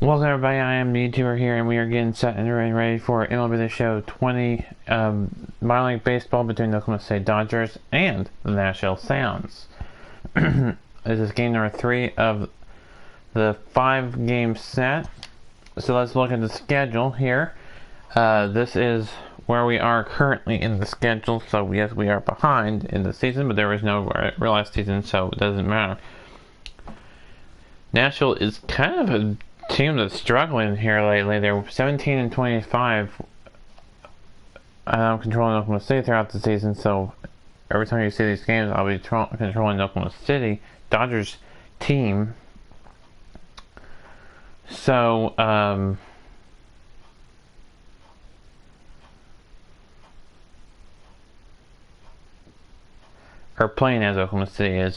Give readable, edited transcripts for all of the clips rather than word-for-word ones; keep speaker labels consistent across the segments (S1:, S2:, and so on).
S1: Welcome everybody, I am the YouTuber here and we are getting set and ready for MLB The Show 20 minor league baseball between the Oklahoma State Dodgers and the Nashville Sounds. This is game number 3 of the 5-game set. So let's look at the schedule here. This is where we are currently in the schedule. So yes, we are behind in the season, but there is no real season, so it doesn't matter. Nashville is kind of a team that's struggling here lately. They're 17 and 25 controlling Oklahoma City throughout the season, so every time you see these games I'll be controlling Oklahoma City Dodgers team. So or playing as Oklahoma City is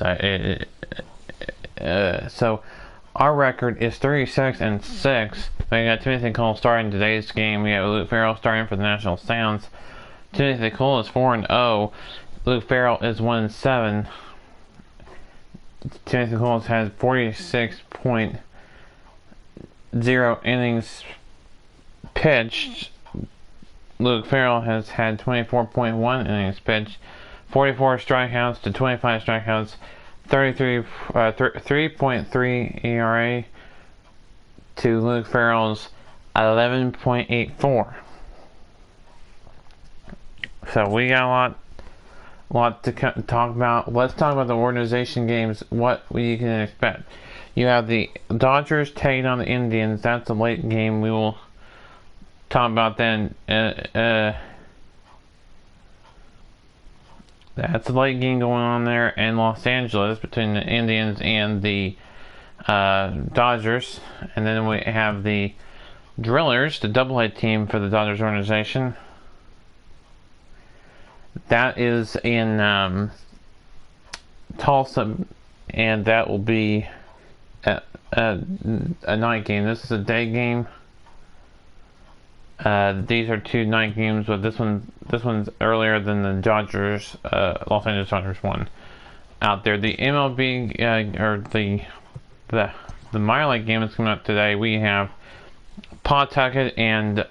S1: so our record is 36 and 6. We got Timothy Cole starting today's game. We have Luke Farrell starting for the Nashville Sounds. Timothy Cole is 4-0. Luke Farrell is 1-7. Timothy Cole has 46.0 innings pitched. Luke Farrell has had 24.1 innings pitched, 44 strikeouts to 25 strikeouts. 3.3 ERA to Luke Farrell's 11.84. So we got a lot to talk about. Let's talk about the organization games. What you can expect. You have the Dodgers taking on the Indians. That's a late game. We will talk about then. That's a late game going on there in Los Angeles between the Indians and the Dodgers. And then we have the Drillers, the AA team for the Dodgers organization. That is in Tulsa, and that will be a night game. This is a day game. These are 2 night games, but this one's earlier than the Dodgers, Los Angeles Dodgers one out there. The MLB or the minor league game that's coming up today. We have Pawtucket and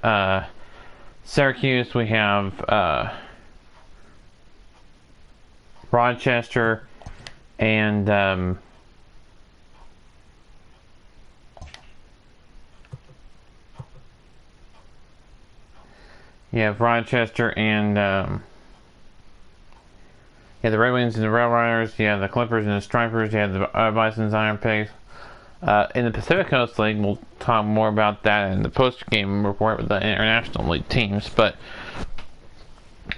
S1: Syracuse. We have Rochester and you have Rochester and the Red Wings and the Rail Riders. You have the Clippers and the Stripers. You have the Bison's Iron Pigs. In the Pacific Coast League, we'll talk more about that in the post-game report with the International League teams. But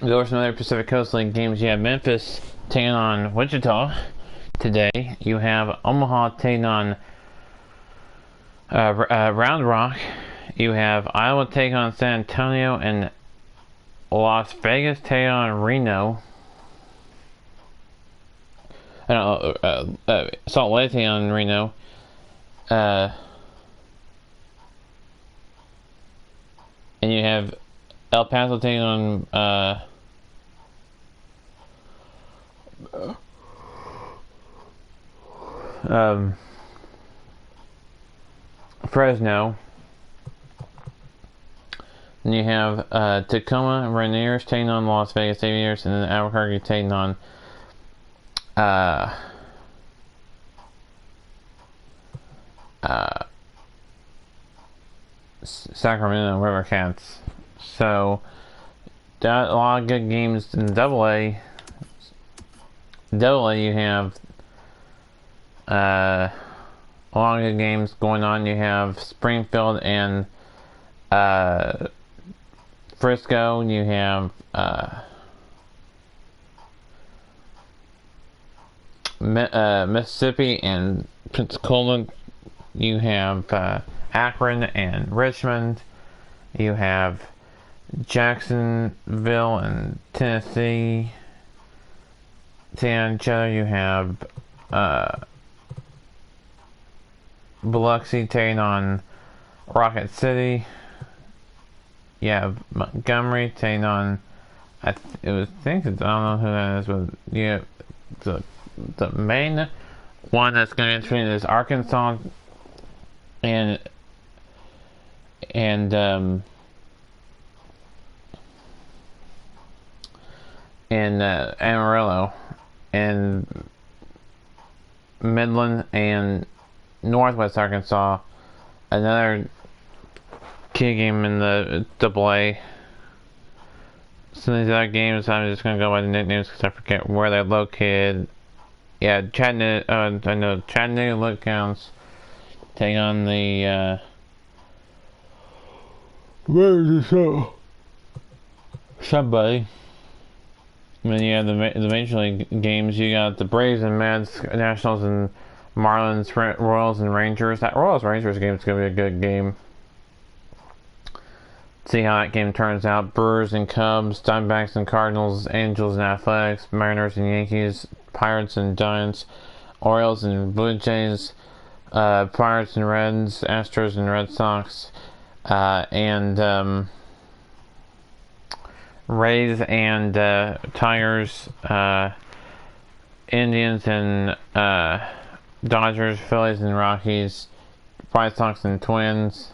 S1: there are some other Pacific Coast League games. You have Memphis taking on Wichita today. You have Omaha taking on Round Rock. You have Iowa taking on San Antonio, and Las Vegas taking on Reno. Salt Lake taking on Reno. And you have El Paso taking on Fresno. And you have Tacoma Rainiers taking on Las Vegas Aviators, and then Albuquerque taking on Sacramento River Cats. So a lot of good games in AA. AA, you have a lot of good games going on. You have Springfield and Frisco. You have Mississippi and Pensacola. You have Akron and Richmond. You have Jacksonville and Tennessee. Each other. You have Biloxi taking on Rocket City. You have Montgomery taking on I don't know who that is, but yeah, the main one that's going to enter is Arkansas and and Amarillo, and Midland and Northwest Arkansas. Another key game in the AA. Some of these other games, I'm just going to go by the nicknames because I forget where they're located. Yeah, Chattanooga, I know Chattanooga Look Counts take on the, where is the show? Somebody. And then you have the Major League games. You got the Braves and Mets, Nationals and Marlins, Royals and Rangers. That Royals-Rangers game is going to be a good game. See how that game turns out. Brewers and Cubs, Diamondbacks and Cardinals, Angels and Athletics, Mariners and Yankees, Pirates and Giants, Orioles and Blue Jays, Pirates and Reds, Astros and Red Sox, and Rays and Tigers, Indians and Dodgers, Phillies and Rockies, White Sox and Twins.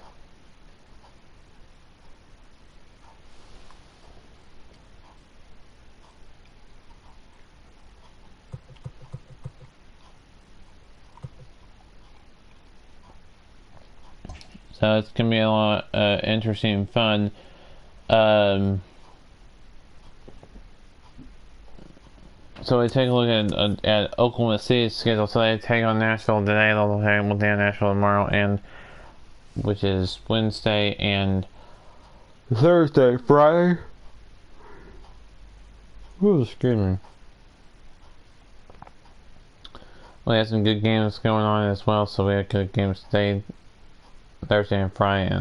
S1: So it's going to be a lot interesting and fun. So we take a look at Oklahoma City's schedule. So they take on Nashville today. They'll take on Nashville tomorrow, and which is Wednesday and Thursday, Friday. Ooh, excuse me. We have some good games going on as well. So we have good games today, Thursday and Friday,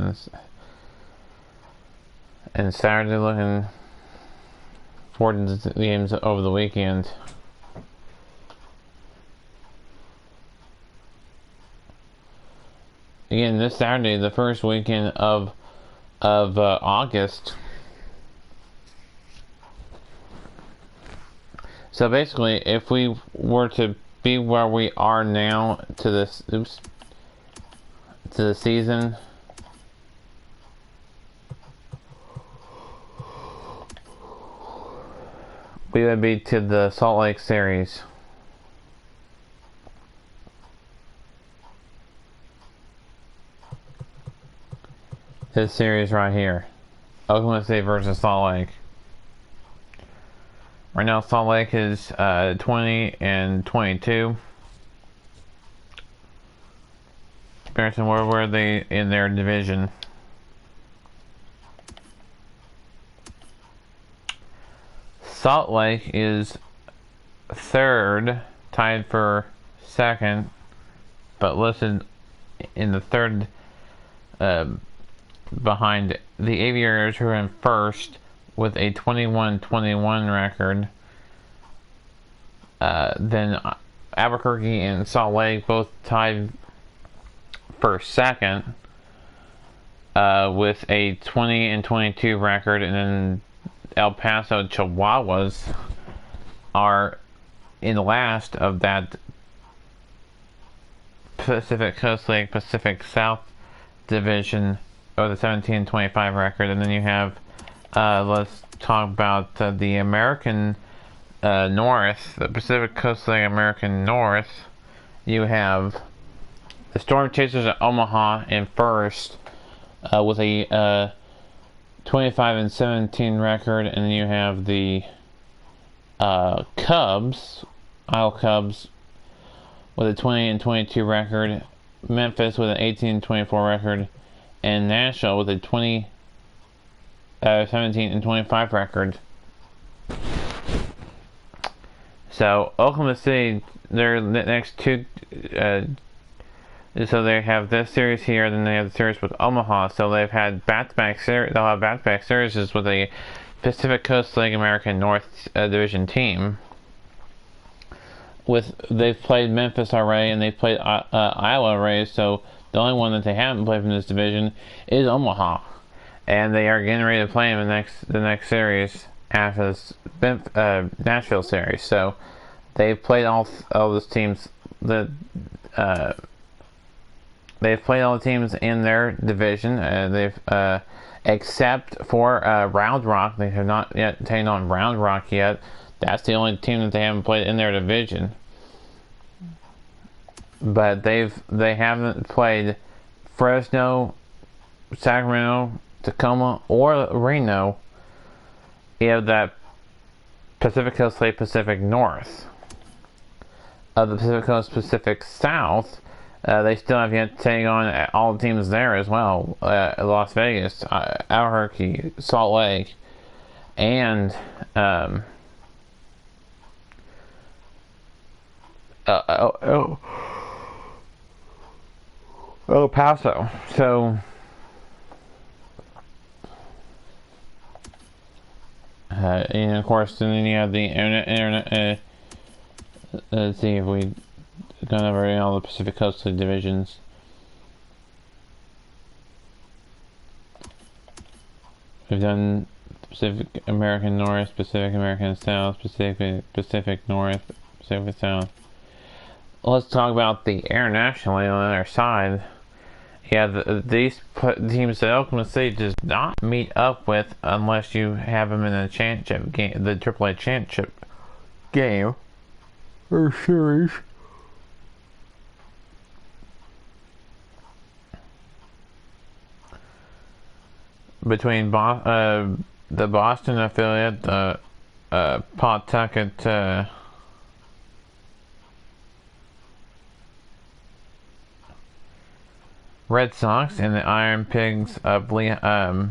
S1: and Saturday. Looking forward to the games over the weekend. Again, this Saturday, the first weekend of August. So basically, if we were to be where we are now to this, to the season, we would be to the Salt Lake series. This series right here. Oklahoma City versus Salt Lake. Right now Salt Lake is 20 and 22. Comparison, where were they in their division? Salt Lake is third, tied for second, but listed in the third behind the Aviators, who are in first with a 21-21 record. Then Albuquerque and Salt Lake both tied for second with a 20-22 record, and then El Paso Chihuahuas are in last of that Pacific Coast League Pacific South division of the 17-25 record. And then you have let's talk about the American North, the Pacific Coast League American North. You have the Storm Chasers of Omaha in first with a 25-17 record, and then you have the Cubs, Isle Cubs, with a 20-22 record, Memphis with an 18-24 record, and Nashville with a 17-25 record. So Oklahoma City, their next two. So they have this series here, then they have the series with Omaha. So they've had back-to-back series. They'll have back-to-back series with a Pacific Coast League American North Division team. They've played Memphis already, and they've played Iowa already. So the only one that they haven't played from this division is Omaha, and they are getting ready to play in the next series after this Nashville series. So they've played all those teams that. they've played all the teams in their division. Except for Round Rock, they have not yet taken on Round Rock yet. That's the only team that they haven't played in their division. But they haven't played Fresno, Sacramento, Tacoma, or Reno in that Pacific Coast League Pacific North. Of the Pacific Coast Pacific South, they still have yet to take on all the teams there as well. Las Vegas, Albuquerque, Salt Lake, and El Paso. So and of course, then you have the internet. Let's see if we gone over all the Pacific Coast divisions. We've done Pacific American North, Pacific American South, Pacific North, Pacific South. Let's talk about the internationally on the other side. Yeah, these teams that Oklahoma City does not meet up with unless you have them in a championship game, the AAA championship game or series. Between the Boston affiliate, the Pawtucket Red Sox and the Iron Pigs of Lehigh,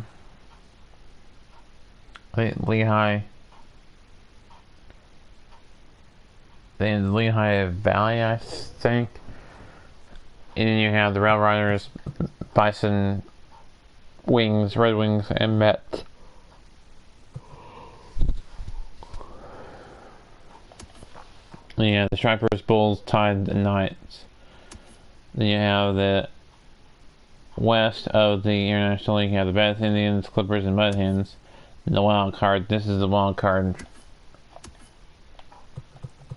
S1: the Lehigh Valley, I think. And then you have the Rail Riders, Bison, Wings, Red Wings, and Mets. Yeah, the Stripers, Bulls, Tide, and Knights. Then you have the west of the International League. You have the Bath Indians, Clippers, and Mud Hens. And the wild card. This is the wild card,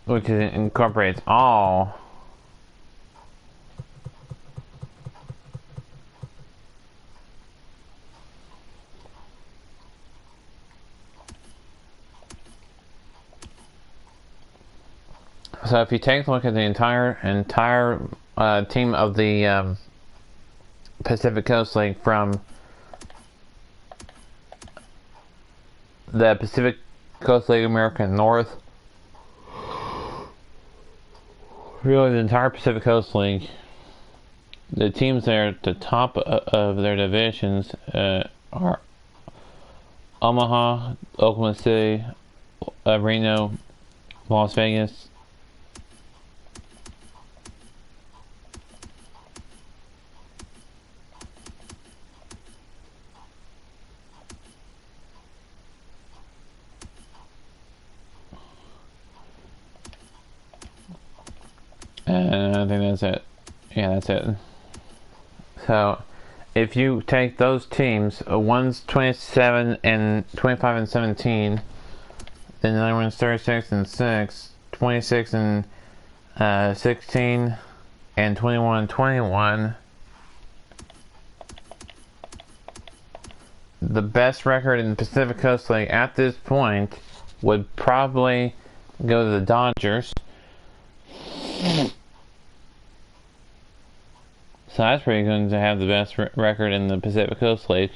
S1: which incorporates all So if you take a look at the entire team of the Pacific Coast League from the Pacific Coast League American North, really the entire Pacific Coast League, the teams there at the top of their divisions are Omaha, Oklahoma City, Reno, Las Vegas, and I think that's it. Yeah, that's it. So, if you take those teams, one's 27 and 25 and 17, then the other one's 36 and 6, 26 and 16, and 21 and 21. The best record in the Pacific Coast League at this point would probably go to the Dodgers. So that's pretty good to have the best record in the Pacific Coast League.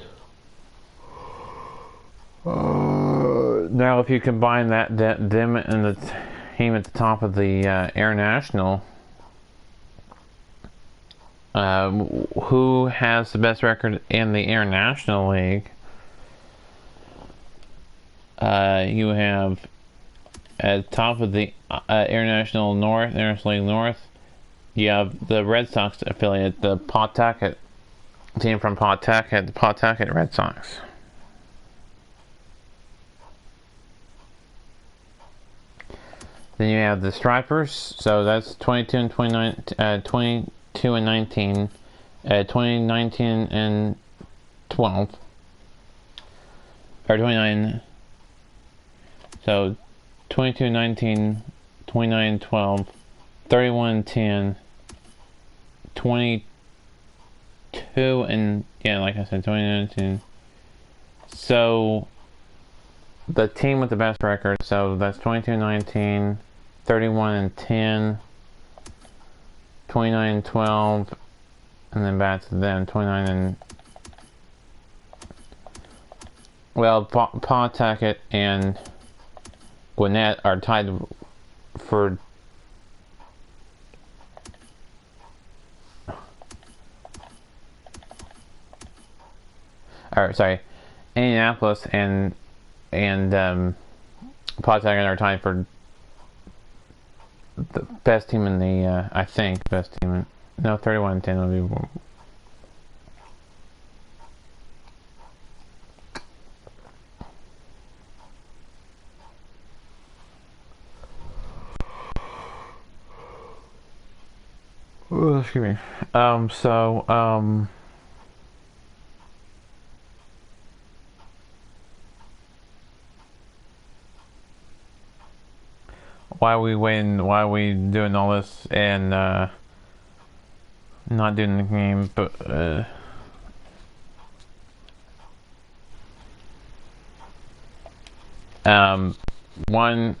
S1: Now, if you combine them and the team at the top of the International, who has the best record in the International League? You have at the top of the International League North, you have the Red Sox affiliate, the Pawtucket team from Pawtucket, the Pawtucket Red Sox. Then you have the Stripers, so that's 22 and 29, 22 and 19, 2019 and 12, or 29. So 22, 19, 29, 12, 31, 10, 20, who, and yeah, like I said, 2019. So the team with the best record, so that's 22-19, 31-10, 29-12, and then back to them, 29 and well, Pawtucket and Gwinnett are tied for Indianapolis and Pawtucket are tied for the best team in the I think best team in, no, 31-10 would be more. Oh, excuse me. Why we waiting? Why we doing all this and not doing the game? But one,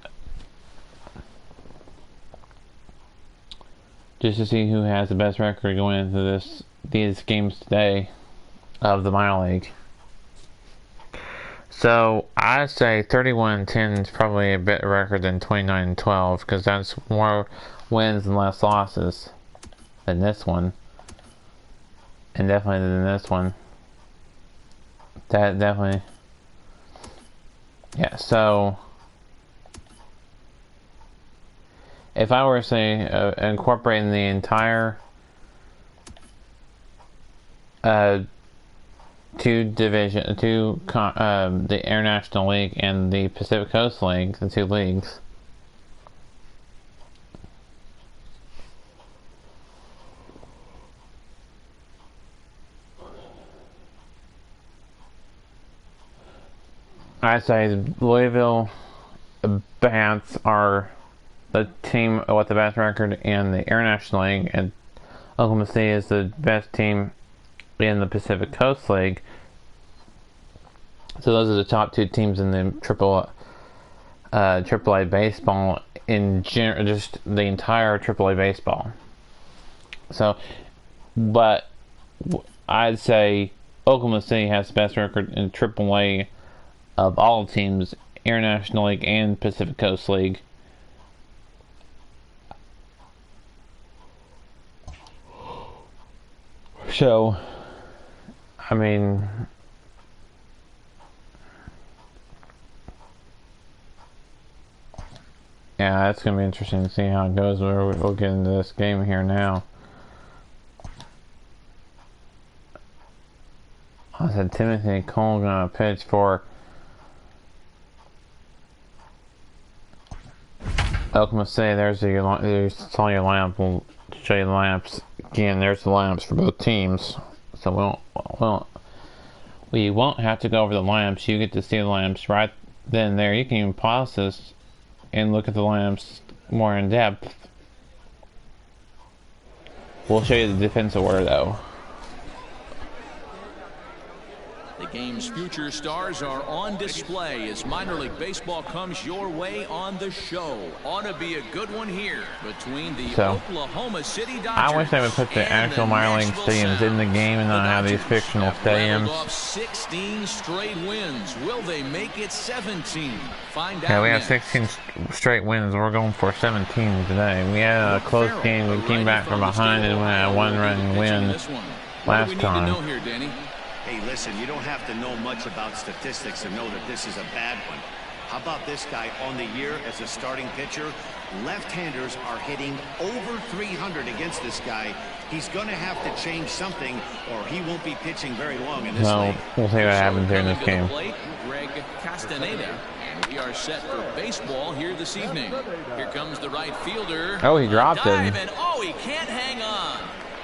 S1: just to see who has the best record going into these games today of the minor league. So I'd say 31-10 is probably a better record than 29-12 because that's more wins and less losses than this one, and definitely than this one. That definitely, yeah. So if I were to say incorporating the entire the International League and the Pacific Coast League, the two leagues, I'd say Louisville Bats are the team with the best record in the International League, and Oklahoma City is the best team in the Pacific Coast League. So those are the top two teams in the AAA baseball in general, just the entire AAA baseball. So, but I'd say Oklahoma City has the best record in AAA of all teams, International League and Pacific Coast League. So, I mean, yeah, that's going to be interesting to see how it goes. We'll get into this game here now. I said Timothy Cole going to pitch for Oklahoma City. There's all your lineup. We'll show you the lineups again. There's the lineups for both teams. So we won't have to go over the lineups. You get to see the lineups right then and there. You can even pause this and look at the lineups more in depth. We'll show you the defensive order though.
S2: The game's future stars are on display as minor league baseball comes your way on the show. Ought to be a good one here between the Oklahoma City Dodgers.
S1: I wish they would put the actual minor league stadiums in the game and not have these fictional stadiums.
S2: Off 16 straight wins. Will they make it 17? Find out.
S1: Yeah, we have 16 straight wins. We're going for 17 today. We had a close game. We came back from behind and we had a one-run win last time.
S3: Hey, listen, you don't have to know much about statistics to know that this is a bad one. How about this guy on the year as a starting pitcher? Left-handers are hitting over 300 against this guy. He's going to have to change something or he won't be pitching very long in this league.
S1: We'll see what happens here in this game.
S2: Greg Castaneda. And we are set for baseball here this evening. Here comes the right fielder.
S1: Oh, he dropped it.
S2: And oh, he can't hang on.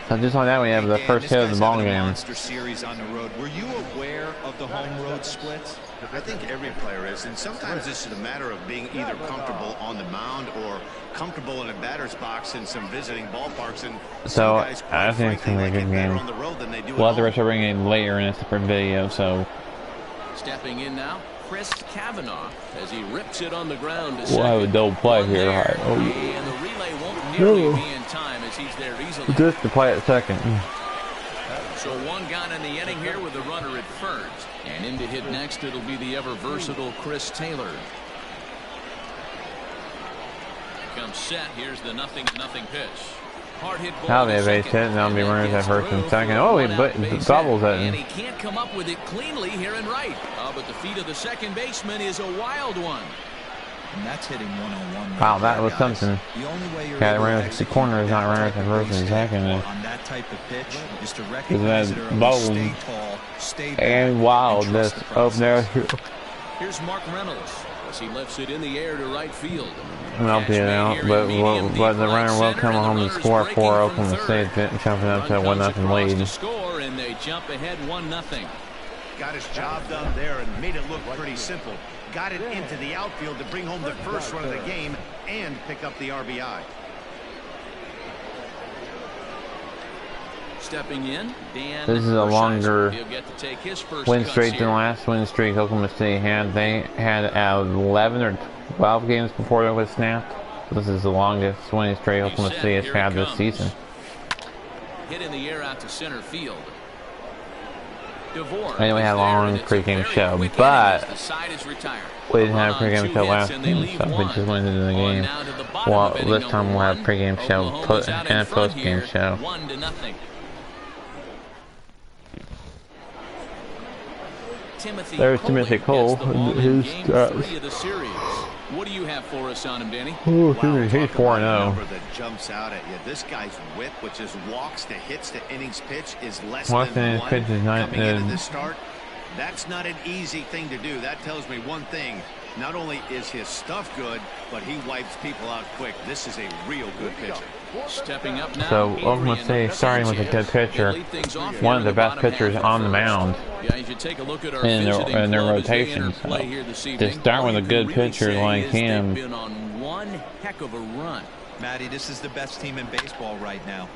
S1: So just like that, we have the first hit of the ball game.
S3: Monster series on the road. Were you aware of
S4: about the home-road splits?
S3: I think every player is, and sometimes it's a matter of being either comfortable on the mound or comfortable in a batter's box in some visiting ballparks. And
S1: so
S3: guys,
S1: I think it's gonna be a good game. We'll have the rest of bring it later in a separate video. So
S2: stepping in now, Chris Kavanaugh as he rips it on the ground.
S1: We'll have a double play here. Right.
S2: Oh. And the relay won't nearly be in time as he's there easily.
S1: Just to play at second.
S2: So one gone in the inning here with the runner at first. And in to hit next, it'll be the ever-versatile Chris Taylor. Comes set. Here's the 0-0 pitch. Hard hit ball.
S1: Now they have base hit, and that'll be runners at first and second. Oh, he doubles it.
S2: And he can't come up with it cleanly here in right. But the feet of the second baseman is a wild one.
S4: And that's hitting 101.
S1: Wow, that was something.
S4: The only way you're
S1: able to the corner is not runners at first and second.
S4: On that type of pitch is to recognize it early, stay tall, stay back,
S1: and wildness up there.
S2: Here's Mark Reynolds as he lifts it in the air to right field.
S1: I'll be out, but the runner will come home and score for Oklahoma State, jumping up to a 1-0 lead.
S2: Score, and they jump ahead 1-0.
S3: Got his job done there and made it look pretty simple. Got it into the outfield to bring home the first run of the game and pick up the RBI.
S2: Stepping in, Dan.
S1: This is a longer win streak than the
S2: here.
S1: last win streak Oklahoma City had. They had 11 or 12 games before it was snapped. This is the longest winning streak Oklahoma City has had this season.
S2: Hit in the air out to center field.
S1: Anyway, we had a long pregame show, but we didn't have a pregame show last game, so we just went into the game. Well, this time we'll have a pregame show and a postgame show. There's Timothy Cole, who's
S2: what do you have for us on him, Danny?
S1: Ooh, he's 4-0.
S3: That jumps out at you. This guy's whip, which is walks to hits to innings pitch, is less than 1 coming into the start. That's not an easy thing to do. That tells me one thing. Not only is his stuff good, but he wipes people out quick. This is a real good pitcher.
S2: Stepping up now.
S1: So Oklahoma State starting with a good pitcher, one of the best pitchers on the mound in their rotation. So to start with a good pitcher like him.
S2: Been on one heck of a run.
S4: Matty, this is the best team in baseball right now.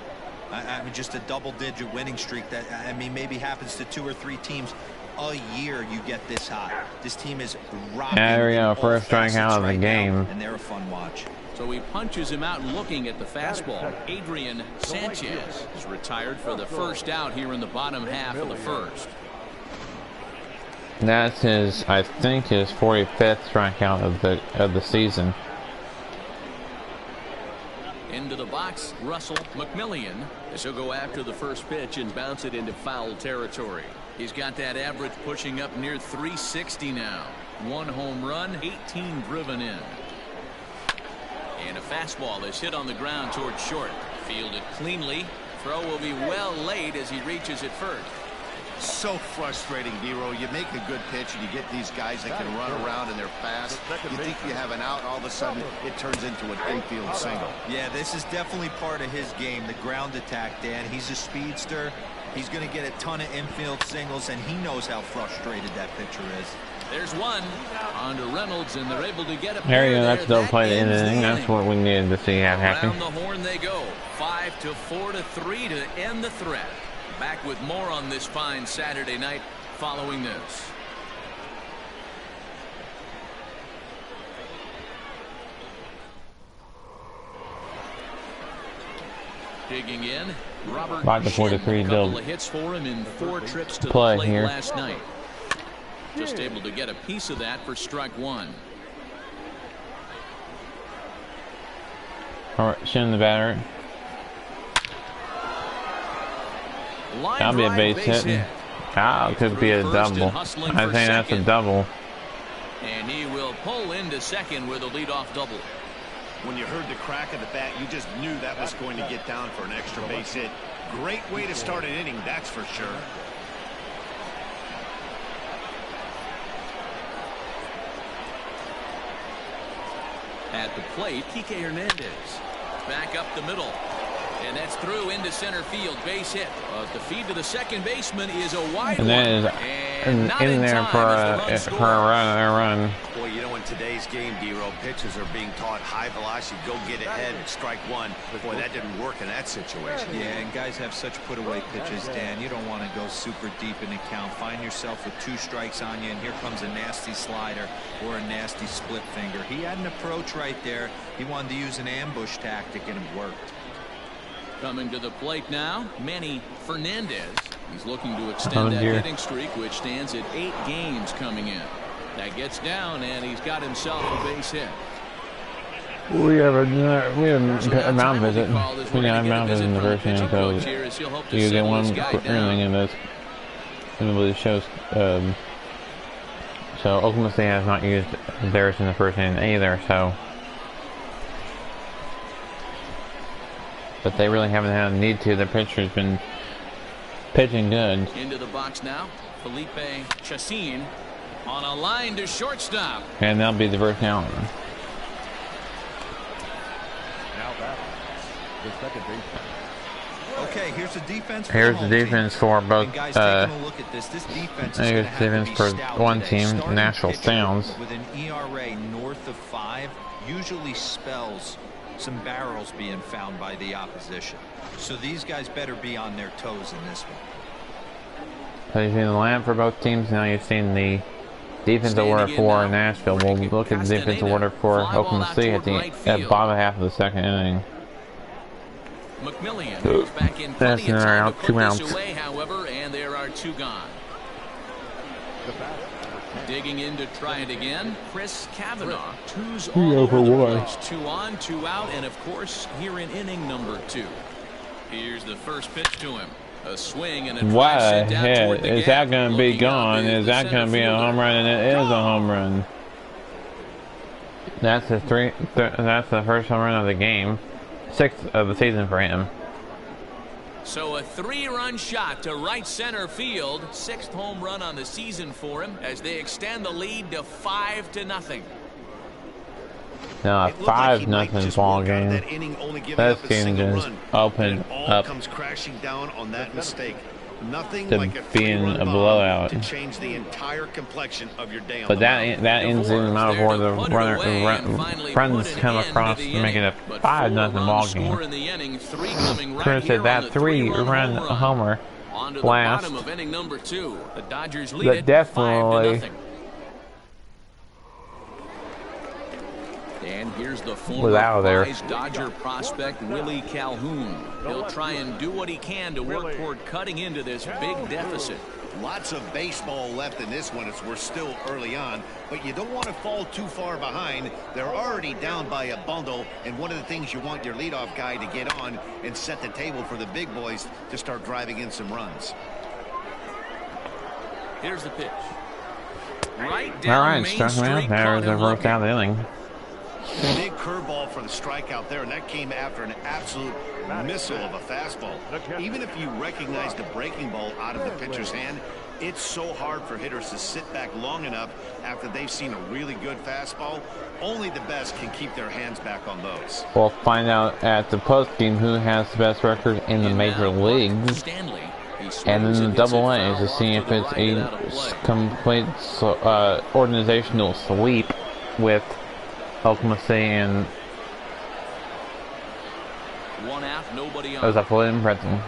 S4: I mean, just a double-digit winning streak that, I mean, maybe happens to 2 or 3 teams a year. You get this hot. This team is rocking.
S1: There we go, first strikeout of the game.
S4: And they're a fun watch.
S2: So he punches him out looking at the fastball. Adrian Sanchez is retired for the first out here in the bottom half of the first.
S1: That's his, I think, his 45th strikeout of the season.
S2: Into the box, Russell McMillian, as he'll go after the first pitch and bounce it into foul territory. He's got that average pushing up near 360 now. 1 home run, 18 driven in. And a fastball is hit on the ground towards short. Fielded cleanly. Throw will be well laid as he reaches it first.
S3: So frustrating, Dero. You make a good pitch and you get these guys that can run around and they're fast. You think you have an out, all of a sudden it turns into an infield single.
S4: Yeah, this is definitely part of his game, the ground attack, Dan. He's a speedster. He's going to get a ton of infield singles, and he knows how frustrated that pitcher is.
S2: There's one on to Reynolds, and they're able to get it.
S1: There you go. That's double play to end the inning. That's what we needed to see happen.
S2: Around the horn they go. 5-4-3 to end the threat. Back with more on this fine Saturday night following this. Digging in, Robert
S1: 5-4-3
S2: a couple of hits for him in 4 trips to the plate
S1: here
S2: last night. Just able to get a piece of that for strike 1.
S1: All right, shooting the batter. That'll be a base hit. Ah, it could be a double. I think that's a double.
S2: And he will pull into second with a leadoff double.
S3: When you heard the crack of the bat, you just knew that was going to get down for an extra base hit. Great way to start an inning, that's for sure.
S2: At the plate, Kike Hernandez. Back up the middle. And that's through into center field. Base hit. The feed to the second baseman is a wide
S1: and
S2: one.
S1: that is in there for a run.
S3: Boy, you know, in today's game, D-Row, pitchers are being taught high velocity, go get ahead and strike one. Boy, that didn't work in that situation.
S4: Yeah, and guys have such put-away pitches, Dan. You don't want to go super deep in the count. Find yourself with 2 strikes on you, and here comes a nasty slider or a nasty split finger. He had an approach right there. He wanted to use an ambush tactic, and it worked.
S2: Coming to the plate now, Manny Fernandez. He's looking to extend that hitting streak, which stands at 8 games coming in. That gets down, and he's got himself a base hit.
S1: We have a mound visit. We got a mound visit in the first inning, so you get one inning in this. It shows. So Oklahoma State has not used theirs in the first inning either. So, but they really haven't had a need to. The pitcher's been pitching good.
S2: Into the box now, Felipe Chacin on a line to shortstop.
S1: And that'll be the first out.
S4: Okay, here's the defense.
S1: Here's the defense for both.
S4: Guys, taking a look at this defense is
S1: here's the defense for one team, Nashville Sounds.
S4: With an ERA north of 5, usually spells some barrels being found by the opposition. So these guys better be on their toes in this one.
S1: So you've seen the line for both teams. Now you've seen the defensive order for Nashville. We'll look at the defensive order for Oklahoma City at the bottom half of the second inning.
S2: McMillian goes back in plenty of time to put this away, however, and there are 2 gone. Digging in to try it again, Chris Kavanaugh. 2's all over the place. 2 on, 2 out, and of course here in inning number 2. Here's the first pitch to him. A swing and a
S1: drive sent down toward the gap. Is that going to be gone? Is that going to be a home run? And it is a home run. That's the that's the first home run of the game. 6th of the season for him.
S2: So a 3-run shot to right center field. 6th home run on the season for him as they extend the lead to 5-0.
S1: No, a 5-0 ball game. That game just opened up
S3: comes crashing down on that mistake. Nothing
S1: to
S3: like
S1: being a blowout.
S3: To change the entire complexion of your day.
S1: But that ends in the amount before the runs come across to make it a 5-0 ball game. Chris said that 3-run homer last. That definitely.
S2: And here's the former Dodger prospect Willie Calhoun. He'll try and do what he can to work toward cutting into this big deficit.
S3: Lots of baseball left in this one as we're still early on, but you don't want to fall too far behind. They're already down by a bundle, and one of the things you want your leadoff guy to get on and set the table for the big boys to start driving in some runs.
S2: Here's the pitch. Right down Main Street.
S1: There's the first out of the inning.
S3: Big curveball for the strikeout there, and that came after an absolute missile of a fastball. Even if you recognize the breaking ball out of the pitcher's hand, it's so hard for hitters to sit back long enough after they've seen a really good fastball. Only the best can keep their hands back on those.
S1: We'll find out at the postgame who has the best record in the major leagues. And then the double A to see if it's a complete organizational sweep with Oklahoma City and
S2: one out, nobody on.
S1: That was absolutely impressive.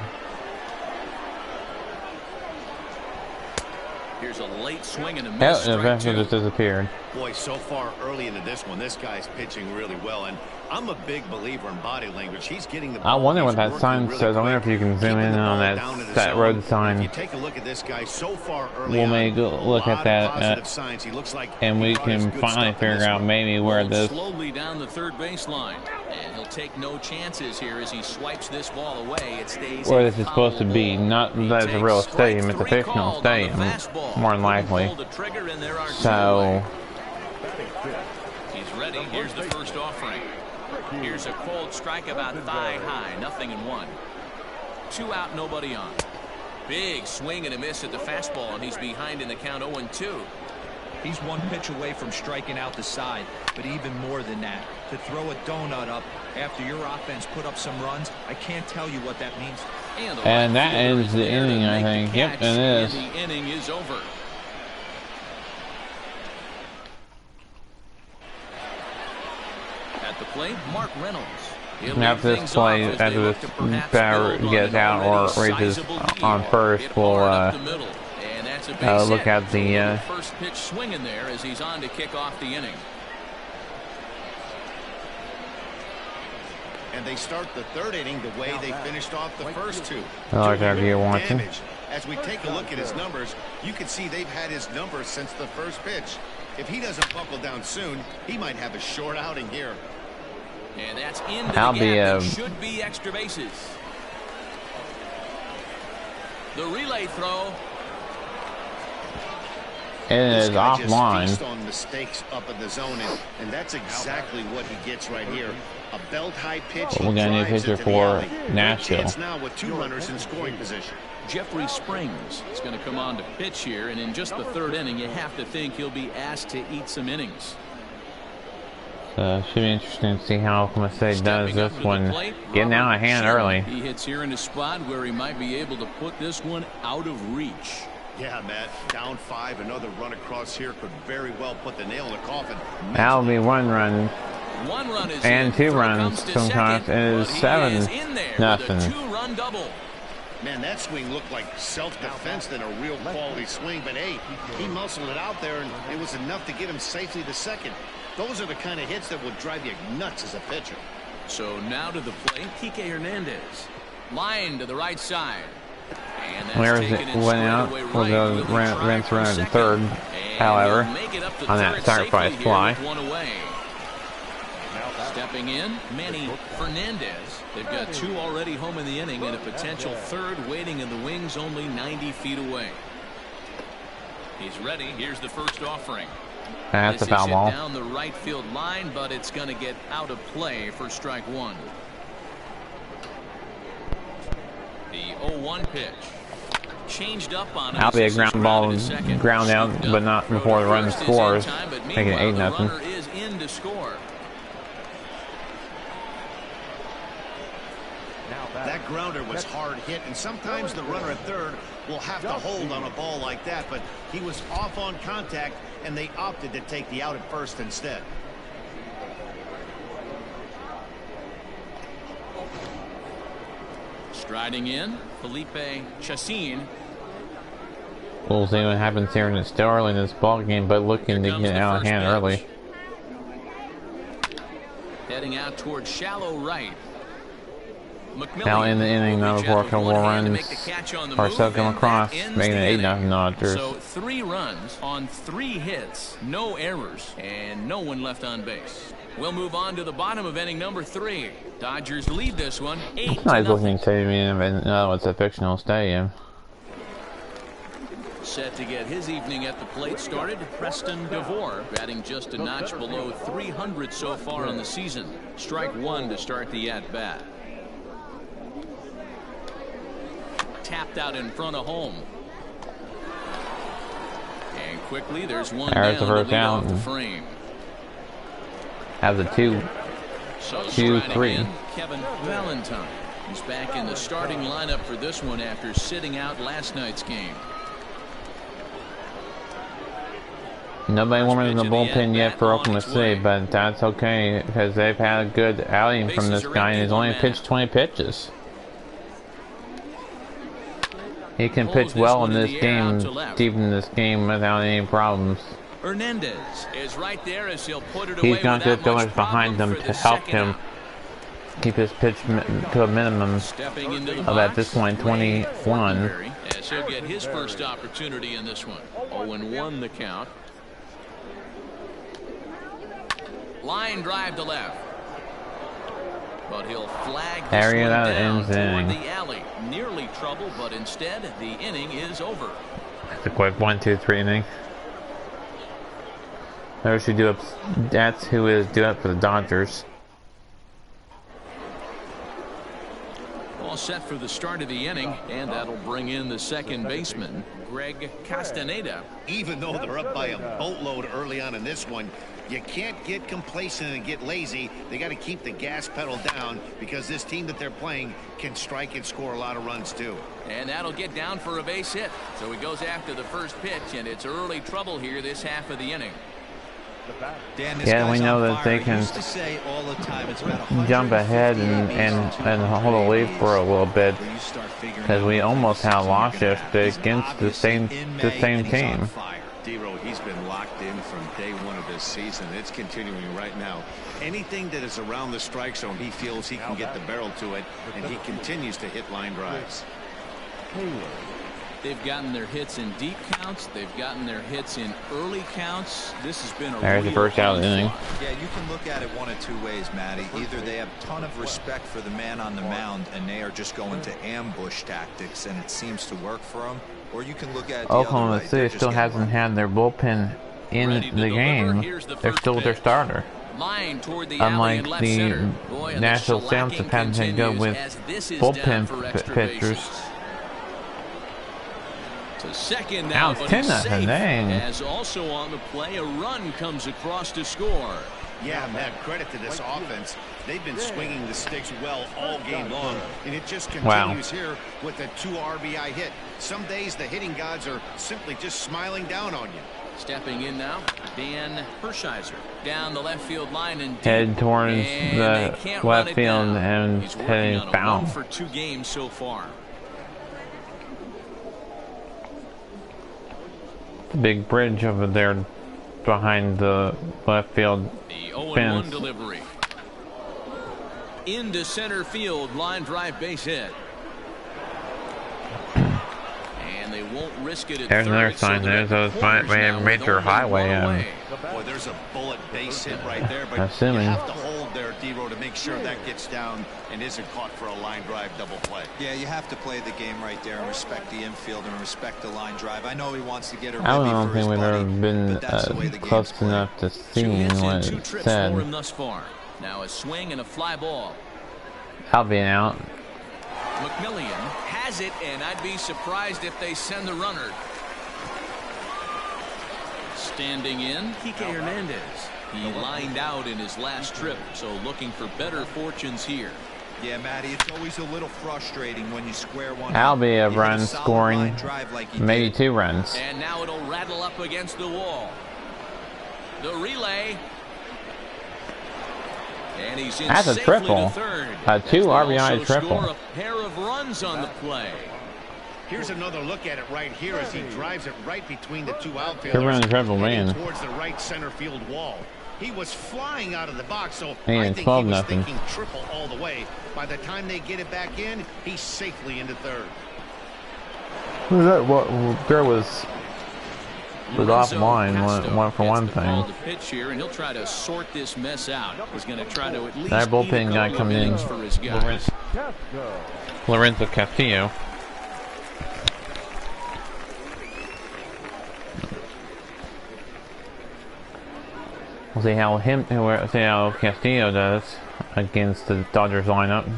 S2: Here's a late swing and a miss.
S1: Yeah, eventually just disappeared.
S3: Boy, so far early into this one, this guy's pitching really well, and I'm a big believer in body language. He's getting the ball.
S1: I wonder what that sign says. I wonder if you can zoom in on that road sign.
S3: If you take a look at this guy so far early
S1: we'll maybe look at that, and we can finally figure out maybe where this.
S2: Slowly down the third baseline, and he'll take no chances here as he swipes this ball away. It stays
S1: where this is supposed to be. Not that it's a real stadium; it's a fictional stadium, more than likely. So.
S2: He's ready. Here's the first offering. Here's a cold strike about thigh high. 0-1. 2 out, nobody on. Big swing and a miss at the fastball, and he's behind in the count 0-2.
S4: He's one pitch away from striking out the side, but even more than that, to throw a donut up after your offense put up some runs, I can't tell you what that means.
S1: And that ends the inning, I think. Yep, it is.
S2: The inning is over. At the plate, Mark Reynolds.
S1: After this play, after this batter gets out or reaches on first, we'll look at the
S2: first pitch swing in there as he's on to kick off the inning.
S3: And they start the third inning the way they finished off the first two.
S1: I like that view watching.
S3: As we take a look at his numbers, you can see they've had his numbers since the first pitch. If he doesn't buckle down soon, he might have a short outing here.
S2: And that's into the gap. There should be extra bases. The relay throw.
S1: It is offline.
S3: On mistakes up in the zone, and that's exactly what he gets right here. A belt-high pitch.
S1: We're going to need a pitcher for Nashville.
S3: It's now with 2 runners in scoring position.
S2: Jeffrey Springs is going to come on to pitch here, and in just the third inning, you have to think he'll be asked to eat some innings.
S1: Should be interesting to see how Oklahoma State does this one. Getting out of hand early.
S2: He hits here in a spot where he might be able to put this one out of reach.
S3: Yeah, Matt, down 5, another run across here could very well put the nail in the coffin.
S1: That'll be 1 run.
S2: 1 run is
S1: and 2 runs. Sometimes it is 7-0.
S2: 2-run double.
S3: Man, that swing looked like self-defense than a real quality swing, but hey, he muscled it out there, and it was enough to get him safely to second. Those are the kind of hits that will drive you nuts as a pitcher.
S2: So now to the plate, Kike Hernandez. Line to the right side.
S1: Where is it? Went out. We'll go rinse around in third. However, on that sacrifice fly.
S2: Stepping in, Manny Fernandez. They've got 2 already home in the inning and a potential third waiting in the wings only 90 feet away. He's ready. Here's the first offering.
S1: That's a foul ball.
S2: Down the right field line, but it's going to get out of play for strike 1. The 0-1 pitch. Changed up on him.
S1: That'll be a ground ball, ground out, but not before the run scores. Making it 8-0.
S2: Is in to score.
S3: That grounder was hard hit, and sometimes the runner at third will have to hold on a ball like that, but he was off on contact, and they opted to take the out at first instead.
S2: Striding in, Felipe Chacin.
S1: We'll see what happens here, and it's still early in this ball game, but looking to get out of hand early.
S2: Heading out towards shallow right.
S1: Now in the inning, number 4, couple more runs are still come across, making it 8-0 Dodgers.
S2: So 3 runs on 3 hits, no errors, and no one left on base. We'll move on to the bottom of inning number 3. Dodgers lead this one 8-0.
S1: Nice looking stadium, but no, it's a fictional stadium.
S2: Set to get his evening at the plate started, Preston DeVore, batting just a notch below 300 so far on the season. Strike 1 to start the at-bat. Tapped out in front of home. And quickly there's one
S1: there's
S2: down
S1: the first
S2: to lead off
S1: down.
S2: the frame.
S1: Have the 2-3.
S2: Kevin Valentine. He's back in the starting lineup for this one after sitting out last night's game.
S1: Nobody warmer in the bullpen yet for Oklahoma City, but that's okay because they've had a good outing from this guy, and he's only pitched 20 pitches. He can pitch well in this game, deep in this game, without any problems.
S2: Hernandez is right there as he'll put it away.
S1: He's got good fielders behind him to help him keep his pitch to a minimum of, at this point, 21.
S2: As he'll get his first opportunity in this one. 0-1 the count. Line drive to left. But he'll flag this one down toward the alley. Nearly trouble, but instead the inning is over.
S1: It's a quick 1-2-3 inning. There's who do up. That's who is due up for the Dodgers.
S2: All set for the start of the inning, and that'll bring in the second baseman, Greg Castaneda.
S3: Even though they're up by a boatload early on in this one, you can't get complacent and get lazy. They got to keep the gas pedal down because this team that they're playing can strike and score a lot of runs too.
S2: And that'll get down for a base hit. So he goes after the first pitch, and it's early trouble here this half of the inning.
S4: Dan,
S1: yeah, we know that they can jump ahead and hold a lead for a little bit because we almost had lost yesterday against the same team.
S3: D-Row, he's been locked in from day one of this season. It's continuing right now. Anything that is around the strike zone, he feels he can get the barrel to it, and he continues to hit line drives.
S2: They've gotten their hits in deep counts. They've gotten their hits in early counts. This has been a
S1: There's the first out of the inning.
S4: Yeah, you can look at it one of two ways, Matty. Either they have a ton of respect for the man on the mound and they are just going to ambush tactics and it seems to work for them, or you can look at it the
S1: Oklahoma
S4: other way.
S1: City still hasn't had their bullpen in the game. They're still with their starter. Unlike the Nashville Sounds have had to go with bullpen pitchers.
S2: To second now, but he's safe. As also on the play, a run comes across to score.
S3: Yeah, Matt, credit to this offense. They've been swinging the sticks well all game long, and it just continues here with a 2 RBI hit. Some days the hitting gods are simply just smiling down on you.
S2: Stepping in now, Dan Hershiser down the left field line and
S1: head towards the left field and heading foul.
S2: For 2 games so far.
S1: Big bridge over there behind the left field
S2: The 0-1
S1: fence.
S2: delivery. Into center field, line drive base hit. And they won't risk it at
S1: There's
S2: third,
S1: another sign.
S2: so
S1: There's a major highway.
S3: Boy, there's a bullet base hit right there, but
S1: Assuming.
S3: you have to hold there, D-Row, to make sure that gets down and isn't caught for a line drive double play.
S4: Yeah, you have to play the game right there and respect the infield and respect the line drive. I know he wants to get a
S1: I
S4: ribby
S1: don't
S4: for
S1: think
S4: his
S1: we've
S4: buddy,
S1: ever been
S4: but that's the way the
S1: close
S4: game's played.
S1: enough to
S2: 2
S1: see
S2: hits and
S1: what
S2: 2
S1: it
S2: trips
S1: said.
S2: for him thus far. Now a swing and a fly ball.
S1: I'll be out.
S2: McMillian has it, and I'd be surprised if they send the runner. Standing in, Kike Hernandez. He lined out in his last trip, so looking for better fortunes here.
S4: Yeah, Matty, it's always a little frustrating when you square one.
S1: I'll be a
S4: You hit
S1: run
S4: solid
S1: scoring,
S4: line drive like he
S1: maybe
S4: did.
S1: 2 runs.
S2: And now it'll rattle up against the wall. The relay. And he's in
S1: That's a
S2: safely
S1: triple.
S2: to third.
S1: A 2 RBI
S2: Also
S1: triple.
S2: score a pair of runs on the play.
S3: Here's another look at it right here as he drives it right between the 2 outfielders.
S1: Good run, triple, man.
S3: Towards the right center field wall. He was flying out of the box, so
S1: And
S3: I think he
S1: 12
S3: was
S1: nothing.
S3: thinking triple all the way. By the time they get it back in, he's safely into third.
S1: There was offline, one for one thing.
S2: The pitch here, and he'll try to sort this mess out. He's going to try to at least
S1: That bullpen guy coming in,
S2: for his guys.
S1: Lorenzo Castillo. We'll see how Castillo does against the Dodgers lineup.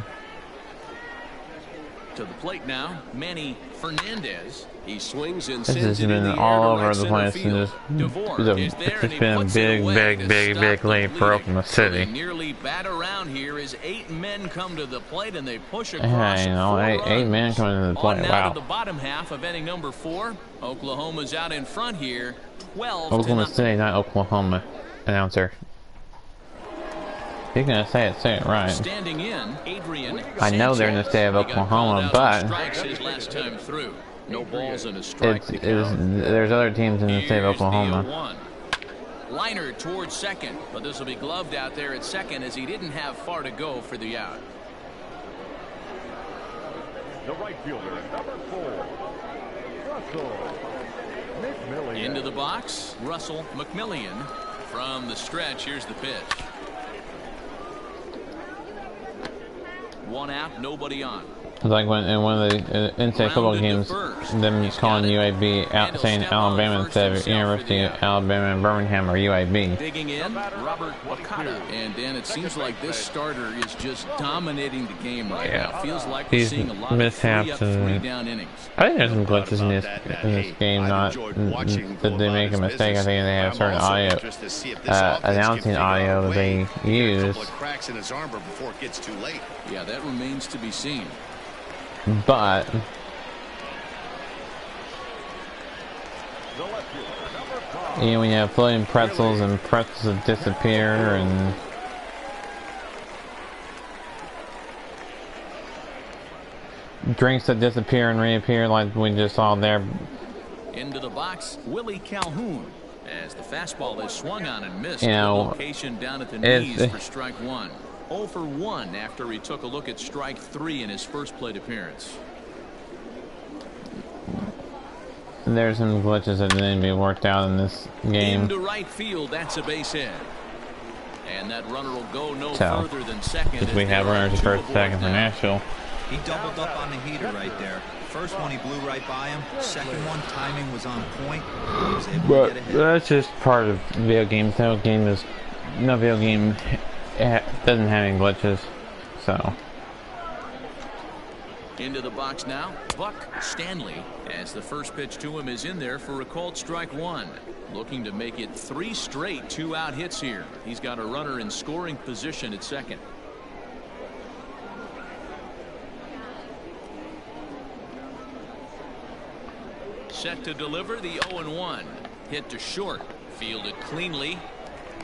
S2: To the plate now, Manny Fernandez. He swings and
S1: This
S2: sends
S1: has
S2: it in
S1: been
S2: the
S1: all
S2: air to
S1: over
S2: right
S1: the
S2: center
S1: place,
S2: field.
S1: and
S2: DeVore is there, and
S1: it's
S2: he
S1: been a
S2: puts it away to
S1: big
S2: stop
S1: lead
S2: the
S1: for
S2: lead.
S1: Oklahoma
S2: So
S1: City.
S2: they nearly bat around here as 8 men come to the plate and they push across.
S1: Yeah, you know,
S2: 4
S1: eight men
S2: runs.
S1: coming to the plate.
S2: On now
S1: Wow.
S2: to the bottom half of inning number 4. Oklahoma's out in front here, 12 to
S1: Oklahoma
S2: nothing.
S1: City, not Oklahoma. Announcer. If you're gonna say it right.
S2: Standing in, Adrian
S1: I know they're in the state of
S2: Sanchez. He got
S1: Oklahoma,
S2: called out on
S1: but
S2: strikes his last time through. No balls and a strike.
S1: there's other teams in the state of
S2: Here's the
S1: Oklahoma.
S2: 0-1. Liner towards second, but this will be gloved out there at second as he didn't have far to go for the out.
S5: The right fielder, number 4, Russell McMillian.
S2: Into the box, Russell McMillian. From the stretch, here's the pitch. 1 out, nobody on.
S1: Like when in one of the in-state football games, them calling UAB, saying Alabama instead of University of Alabama and Birmingham or UAB.
S2: Digging in, Robert Wakata. And Dan, it seems like this starter is just dominating the game right now. Feels like we're seeing a lot of
S1: mishaps and
S2: down innings.
S1: I think there's some glitches in this game. Not that they make a mistake. I think they have certain audio, announcing audio that they use.
S2: Yeah, that remains to be seen.
S1: But you know, when you have floating pretzels and pretzels that disappear and drinks that disappear and reappear like we just saw there.
S2: Into the box, Willie Calhoun, as the fastball is swung on and missed.
S1: You know,
S2: location down at the knees for strike one. 0 for 1 after he took a look at strike 3 in his first plate appearance.
S1: There's some glitches that didn't be worked out in this game.
S2: Into right field, that's a base hit. And that runner will go no further than second.
S1: We have runners at first, second for Nashville.
S4: He doubled up on the heater right there. First one he blew right by him. Second one, timing was on point. He was able to get ahead.
S1: That's just part of video games. No video game doesn't have any glitches, so.
S2: Into the box now, Buck Stanley, as the first pitch to him is in there for a called strike one. Looking to make it 3 straight 2-out hits here. He's got a runner in scoring position at second. Set to deliver the 0-1. Hit to short, fielded cleanly.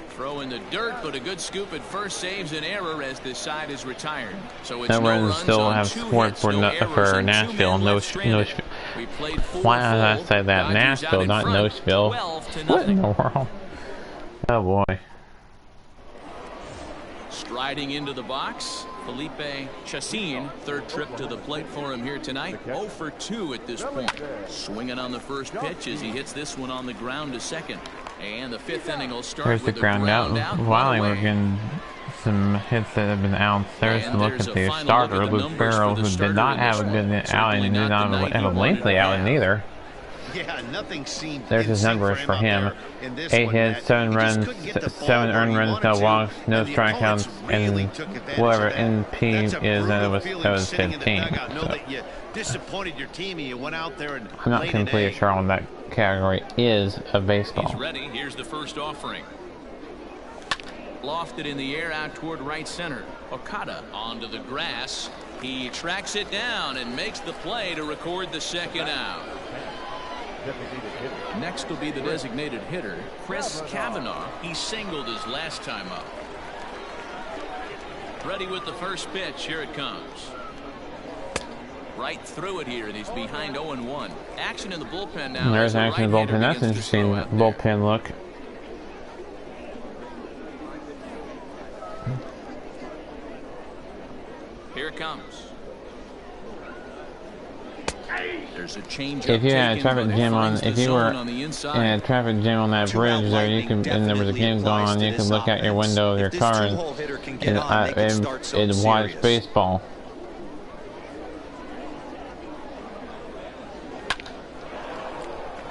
S2: Throw in the dirt, but a good scoop at first saves an error as this side is retired. So it's
S1: no runs still have scored for Nashville. Why did I say that? Nashville, not Nashville. What in the world? Oh boy.
S2: Striding into the box, Felipe Chassin, third trip to the plate for him here tonight. 0 for 2 at this point. Swinging on the first pitch as he hits this one on the ground to second. And the fifth inning will start
S1: with the ground out. While we're getting some hits that have been out, there's a look at the starter, Luke Farrell, who did not have a good outing and did not have a lengthy outing either.
S3: Yeah, nothing seemed.
S1: There's his numbers for him: 8 hits, 7 runs, 7 earned runs, no walks, no strikeouts, and whatever NP is, that was 15. So.
S3: Disappointed your team and you went out there and
S1: I'm not completely sure on that category is of baseball.
S2: He's ready. Here's the first offering. Lofted in the air out toward right center. Okada onto the grass. He tracks it down and makes the play to record the second out. Next will be the designated hitter, Chris Kavanaugh. He singled his last time up. Ready with the first pitch. Here it comes. Right through it here, and he's behind 0-1. Action in the bullpen now.
S1: There's action in the bullpen. That's an interesting bullpen look.
S2: Here it comes. There's a change.
S1: If you had a traffic jam on, if you were in a traffic jam on that bridge there, you can, and there was a game going on, you can look out your window of your car and watch baseball.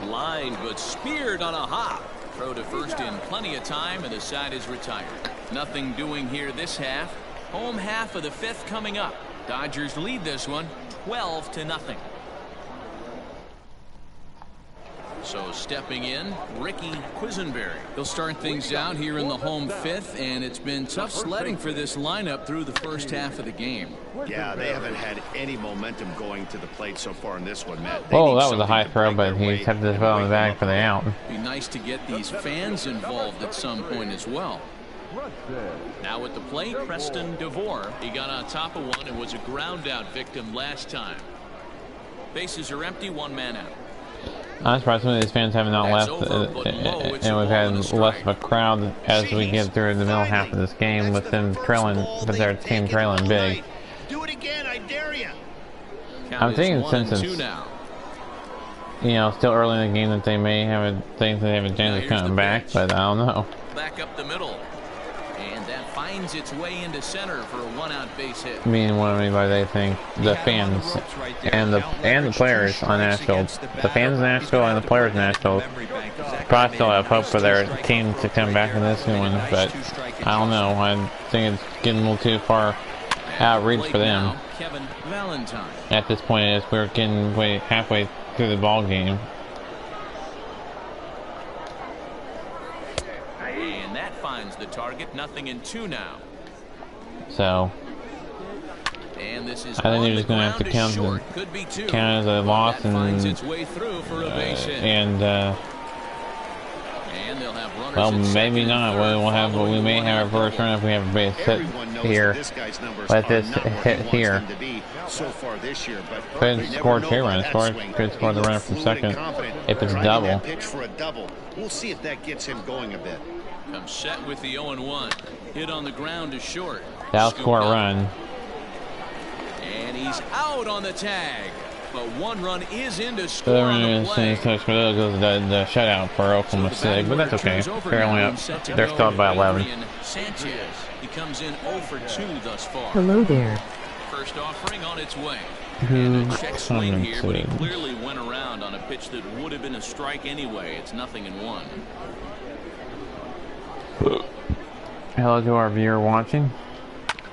S2: Line, but speared on a hop. Throw to first in plenty of time, and the side is retired. Nothing doing here this half. Home half of the fifth coming up. Dodgers lead this one 12-0. So stepping in, Ricky Quisenberry. He'll start things out here in the home fifth, and it's been tough sledding for this lineup through the first half of the game.
S3: Yeah, they haven't had any momentum going to the plate so far in this one, Matt.
S1: Oh, that was a high throw, but he tapped his foot on the bag for the out.
S2: Be nice to get these fans involved at some point as well. Now at the plate, Preston DeVore. He got on top of one and was a ground out victim last time. Bases are empty, 1 man out.
S1: I'm surprised some of these fans have not left, and we've had less of a crowd as we get through the middle half of this game with them trailing, with their team trailing big.
S3: Do it again, I dare you.
S1: I'm thinking since it's, you know, still early in the game that they may have a chance of coming back, but I don't know.
S2: Back up the middle. And that finds its way into center for a one-out base hit.
S1: Meaning what I mean by they think the fans and the players on Nashville, the fans in Nashville and the players in Nashville probably still have hope for their team to come back in this one, but I don't know. I think it's getting a little too far out of reach for them.
S2: Kevin Valentine.
S1: At this point, we're getting halfway through the ball game.
S2: And that finds the target. 0-2 now.
S1: So
S2: and this is
S1: I think you're just going to have to count as a loss, and well, maybe not. We may have a first run if we have a base hit here. Let this hit here. Could score 2 runs. Could score the runner from second if it's double.
S3: We'll see if that gets him going a bit.
S2: Comes set with the 0-1. Hit on the ground to short.
S1: That'll score a run.
S2: And he's out on the tag. But 1 run is in to score on the play.
S1: There goes the shutout for Oklahoma City, but that's okay. They're only up. They're still up by 11.
S2: Sanchez. He comes in 0 for 2 thus far.
S6: Hello there.
S2: First offering on its way. And a check swing here, but he clearly went around on a pitch that would have been a strike anyway. It's 0-1.
S1: Hello to our viewer watching.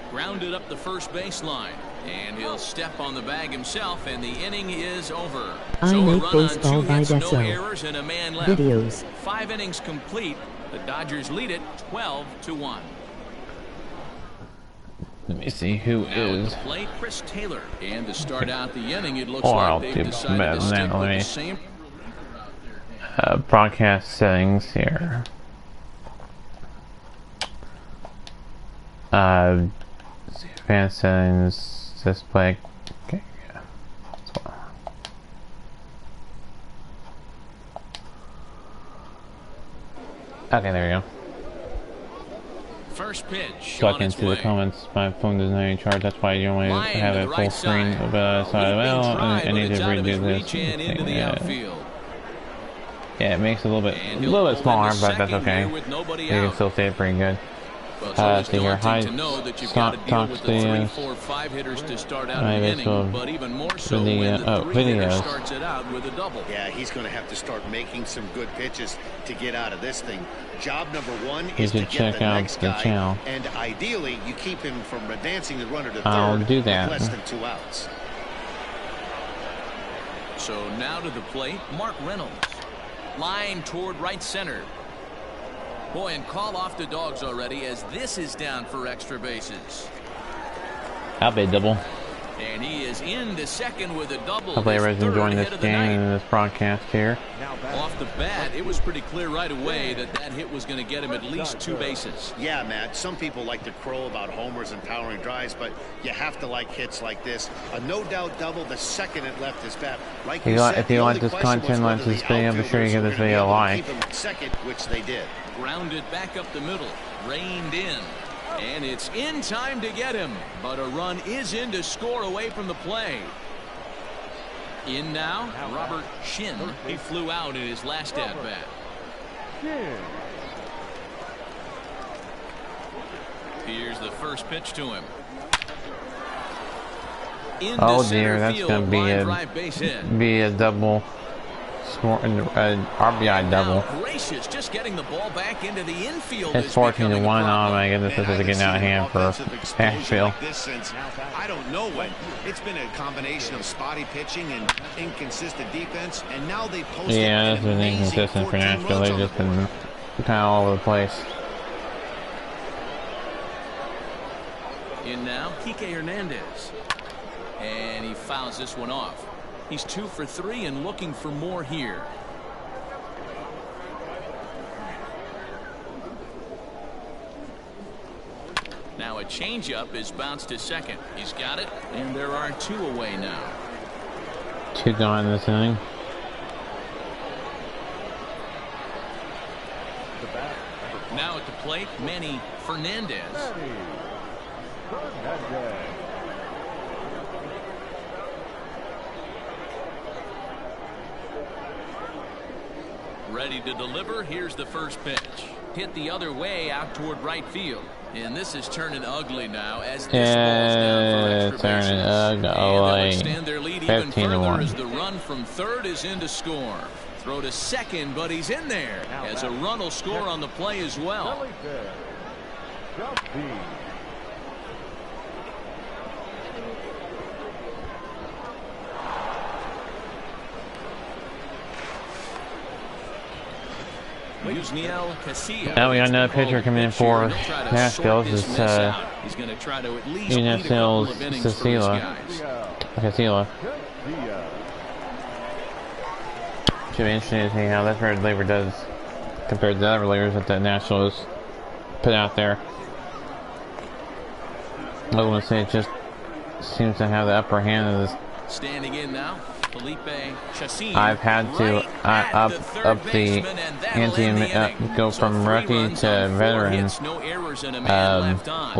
S2: Grounded up the first baseline. And he'll step on the bag himself, and the inning is over.
S6: I make baseball by
S2: no errors and a man left.
S6: Videos.
S2: 5 innings complete. The Dodgers lead it 12-1.
S1: Let me see who is.
S2: Play Chris Taylor, and to start out the inning, it looks like they've decided to stick with the same.
S1: Broadcast settings here. Advanced settings. Display. Okay, yeah. Okay, there we go.
S2: First pitch.
S1: Stuck into the comments. My phone doesn't have any charge. That's why you only have it full screen. But well, I need to redo this. Yeah, it makes it a little bit smaller, but that's okay. You can still see it pretty good. See here, hi, talk to the videos.
S3: Yeah, he's going to have to start making some good pitches to get out of this thing. Job number 1 is to check out the channel, and ideally you keep him from advancing the runner to third.
S1: I'll do that.
S3: Less than 2 outs.
S2: So now to the plate, Mark Reynolds. Line toward right center. Boy, and call off the dogs already as this is down for extra bases.
S1: I'll be double.
S2: And he is into second with a double.
S1: Hopefully everyone's enjoying this game and this broadcast here.
S2: Off the bat, it was pretty clear right away that that hit was going to get him at least 2 bases.
S3: Yeah, Matt, some people like to crow about homers and powering drives, but you have to like hits like this. A no-doubt double the second it left his bat. Like
S1: if you like this content, like this video, be sure you give this video a like.
S3: Second, which they did.
S2: Grounded back up the middle, reined in. And it's in time to get him, but a run is in to score away from the play. In now, Robert Shin. He flew out in his last at-bat. Here's the first pitch to him.
S1: Oh dear, that's going to be a double. RBI double.
S2: Gracious, just getting the ball back into the infield.
S1: It's 14-1. Oh my goodness, this is getting out of hand for Nashville.
S3: I don't know when. It's been a combination of spotty pitching and inconsistent defense, and now they posted.
S1: Yeah, it's been inconsistent for Nashville. They've just been kind of all over the place.
S2: In now, Kike Hernandez, and he fouls this one off. He's 2 for 3 and looking for more here. Now a changeup is bounced to second. He's got it, and there are 2 away now.
S1: 2 gone this inning.
S2: Now at the plate, Manny Fernandez. Ready to deliver. Here's the first pitch. hit the other way out toward right field. And this is turning ugly now as this ball's down for extra bases. And they'll extend their lead even further as the run from third is in to score. Throw to second, but he's in there as a run will score on the play as well.
S1: Now we got another pitcher coming in for Nashville. This is Nashville's Casilla. Should be interesting to see how that red labor does compared to the other labors that the Nashville has put out there. I want to say it just seems to have the upper hand of this.
S2: Standing in now.
S1: I've had to up the ante go from rookie to veteran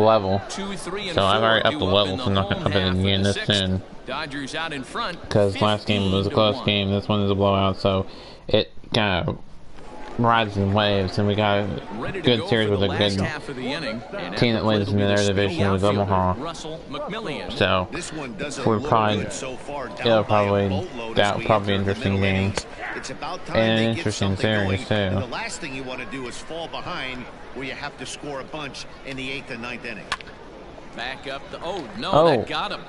S1: level. So I've already upped the level, so I'm not going to up it again this soon. Because last game was a close game, this one is a blowout, so it kind of rides in waves, and we got a good series with a good team that wins in their division with Omaha. So we're probably that'll probably be an interesting game and an interesting series too.
S3: And the last thing you want to do is fall behind where you have to score a bunch in the 8th and 9th inning.
S2: Back up the that got him.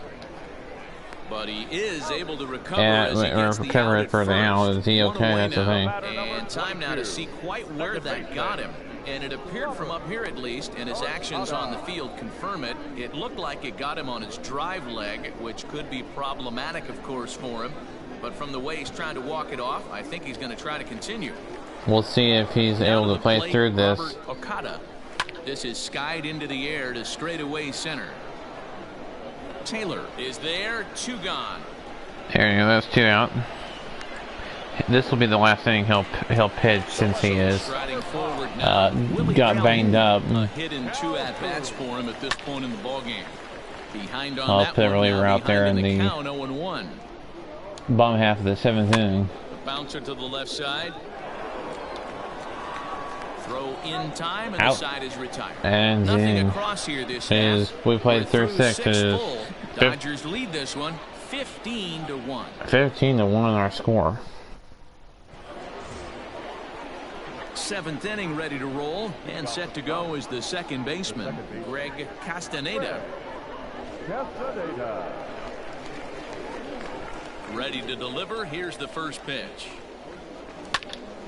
S2: But he is able to recover as he gets the out
S1: for the out. Is he okay? That's the thing.
S2: And time now to see quite where that got him. And it appeared from up here at least, and his actions on the field confirm it. It looked like it got him on his drive leg, which could be problematic, of course, for him. But from the way he's trying to walk it off, I think he's going to try to continue.
S1: We'll see if he's able to play through this.
S2: Okada. This is skied into the air to straightaway center. Taylor is there, 2 gone.
S1: There you go, that's 2 out. This will be the last inning he'll pitch since he is got banged up.
S2: A hit in 2 at-bats for him at this point in the ballgame. Behind on
S1: I'll
S2: that
S1: put a reliever out there in the
S2: count, 0-1.
S1: bottom half of the 7th inning.
S2: Bouncer to the left side. Throw in time, and the side is retired. And nothing across here this half.
S1: We played through 6.
S2: Dodgers lead this one 15-1.
S1: 15-1 our score.
S2: 7th inning ready to roll, and set to go is the second baseman, Greg Castaneda. Ready to deliver. Here's the first pitch.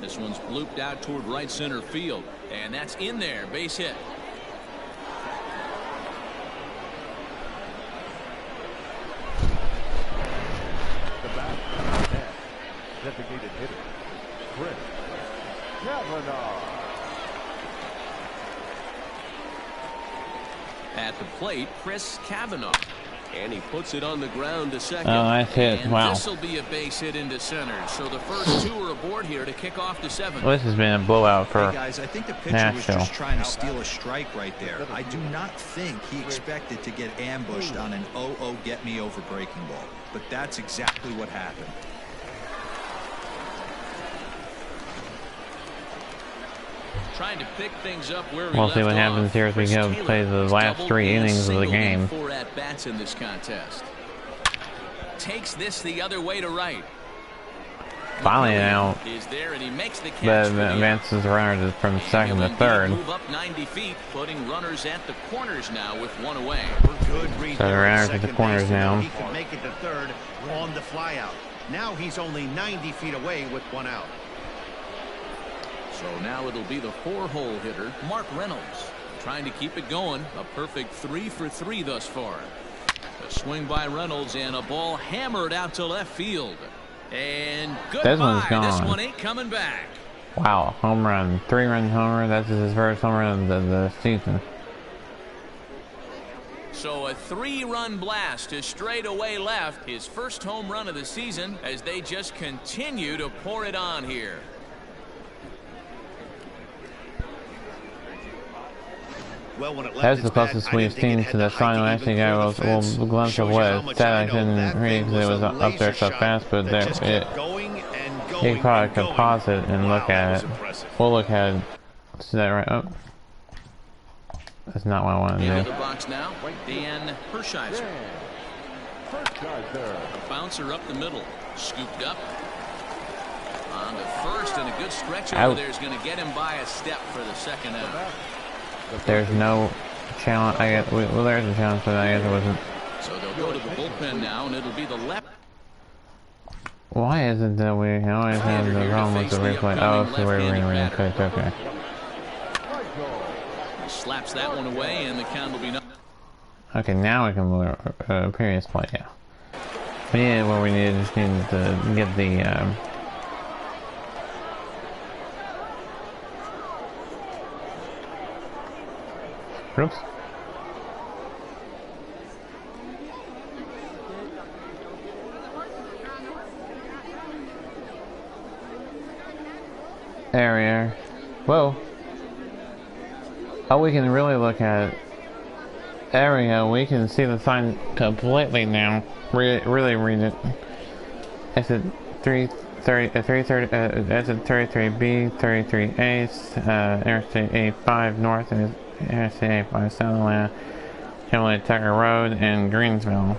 S2: This one's looped out toward right center field, and that's in there. Base hit.
S5: The bat, designated hitter, Chris Kavanaugh.
S2: At the plate, Chris Kavanaugh. And he puts it on the ground to second.
S1: Oh, nice hit.
S2: And
S1: wow.
S2: This will be a base hit into center. So the first 2 are aboard here to kick off the 7th.
S1: Well, this has been a blowout for
S4: Hey guys, I think the pitcher was just trying to steal a strike right there. I do not think he expected to get ambushed on an 0-0 get me over breaking ball. But that's exactly what happened.
S2: Trying to pick things up where
S1: we'll see what happens here as we go play the last 3 innings of the game.
S2: 4 at-bats in this contest. Takes this the other way to right.
S1: Finally out.
S2: Is there, and he makes the catch.
S1: But advances the runner from second to third.
S2: Move up 90 feet, putting runners at the corners now with 1 away.
S3: Good read.
S1: So the runners at the corners now.
S3: He could make it to third on the flyout. Now he's only 90 feet away with 1 out.
S2: So now it'll be the 4-hole hitter, Mark Reynolds, trying to keep it going. A perfect 3 for 3 thus far. A swing by Reynolds and a ball hammered out to left field. And goodbye.
S1: This one's gone.
S2: This one ain't coming back.
S1: Wow, home run, 3-run homer. That's his first home run of the season.
S2: So a 3-run blast to straightaway left. His first home run of the season as they just continue to pour it on here.
S3: Well, when it left
S1: That's the closest we've seen to the final. Actually, guy was a little glimpse of what. Sad I couldn't read because it was up there so fast, but there you probably could pause it and look at it. We'll look at it Is that right? Oh. That's not what I want to do.
S2: The box now, Dan Hershiser. A bouncer up the middle, scooped up. On to first, and a good stretch over there is going to get him by a step for the second out.
S1: There's no challenge. I guess, well, there's a challenge, but I guess it wasn't.
S2: So they'll go to the bullpen now, and it'll be the left.
S1: Why is it that we always have the problem with the replay? Oh, so we're going to replay. Okay.
S2: Slaps that one away, and the count will be no.
S1: Okay, now we can move previous play. Yeah. But yeah, what we need is need to get the. Oops. Area. Whoa. Oh, we can really look at area. We can see the sign completely now. Really read it. It's at 330. It's at 33B, 33A, Interstate 85 North, and Interstate 85 South Atlanta, Kimberly Tucker Road, and Greensville.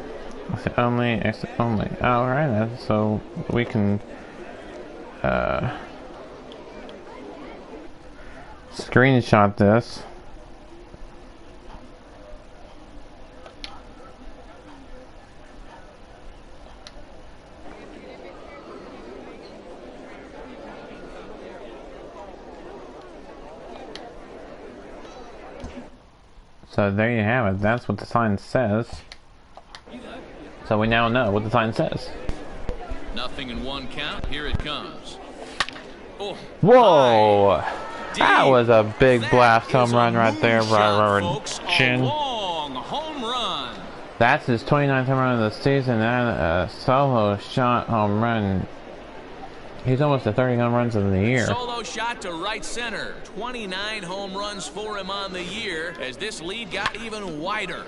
S1: It's only. Oh, right. So we can. Screenshot this. So there you have it. That's what the sign says. So we now know what the sign says.
S2: Nothing in one count. Here it comes. Oh,
S1: whoa! That was a big blast home run right there by Robert Chin.
S2: Home run.
S1: That's his 29th home run of the season and a solo shot home run. He's almost at 30 home runs of the year.
S2: Solo shot to right center. 29 home runs for him on the year as this lead got even wider.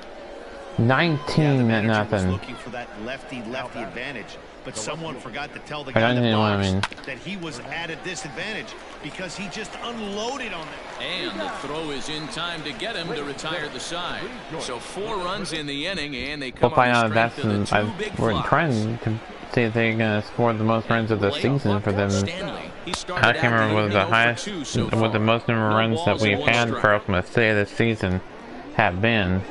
S1: 19-0.
S3: Looking for that lefty advantage, but someone forgot to tell the guy in the box that he was at a disadvantage because he just unloaded on it.
S2: And the throw is in time to get him to retire the side. So 4 runs in the inning, and they come
S1: we'll find
S2: on
S1: out
S2: the strength of the 2 big
S1: we're
S2: flops.
S1: trying to see if they're gonna score the most runs of the season for them. I can't remember what the highest, what the most number of runs that we've had for Oklahoma City this season have been.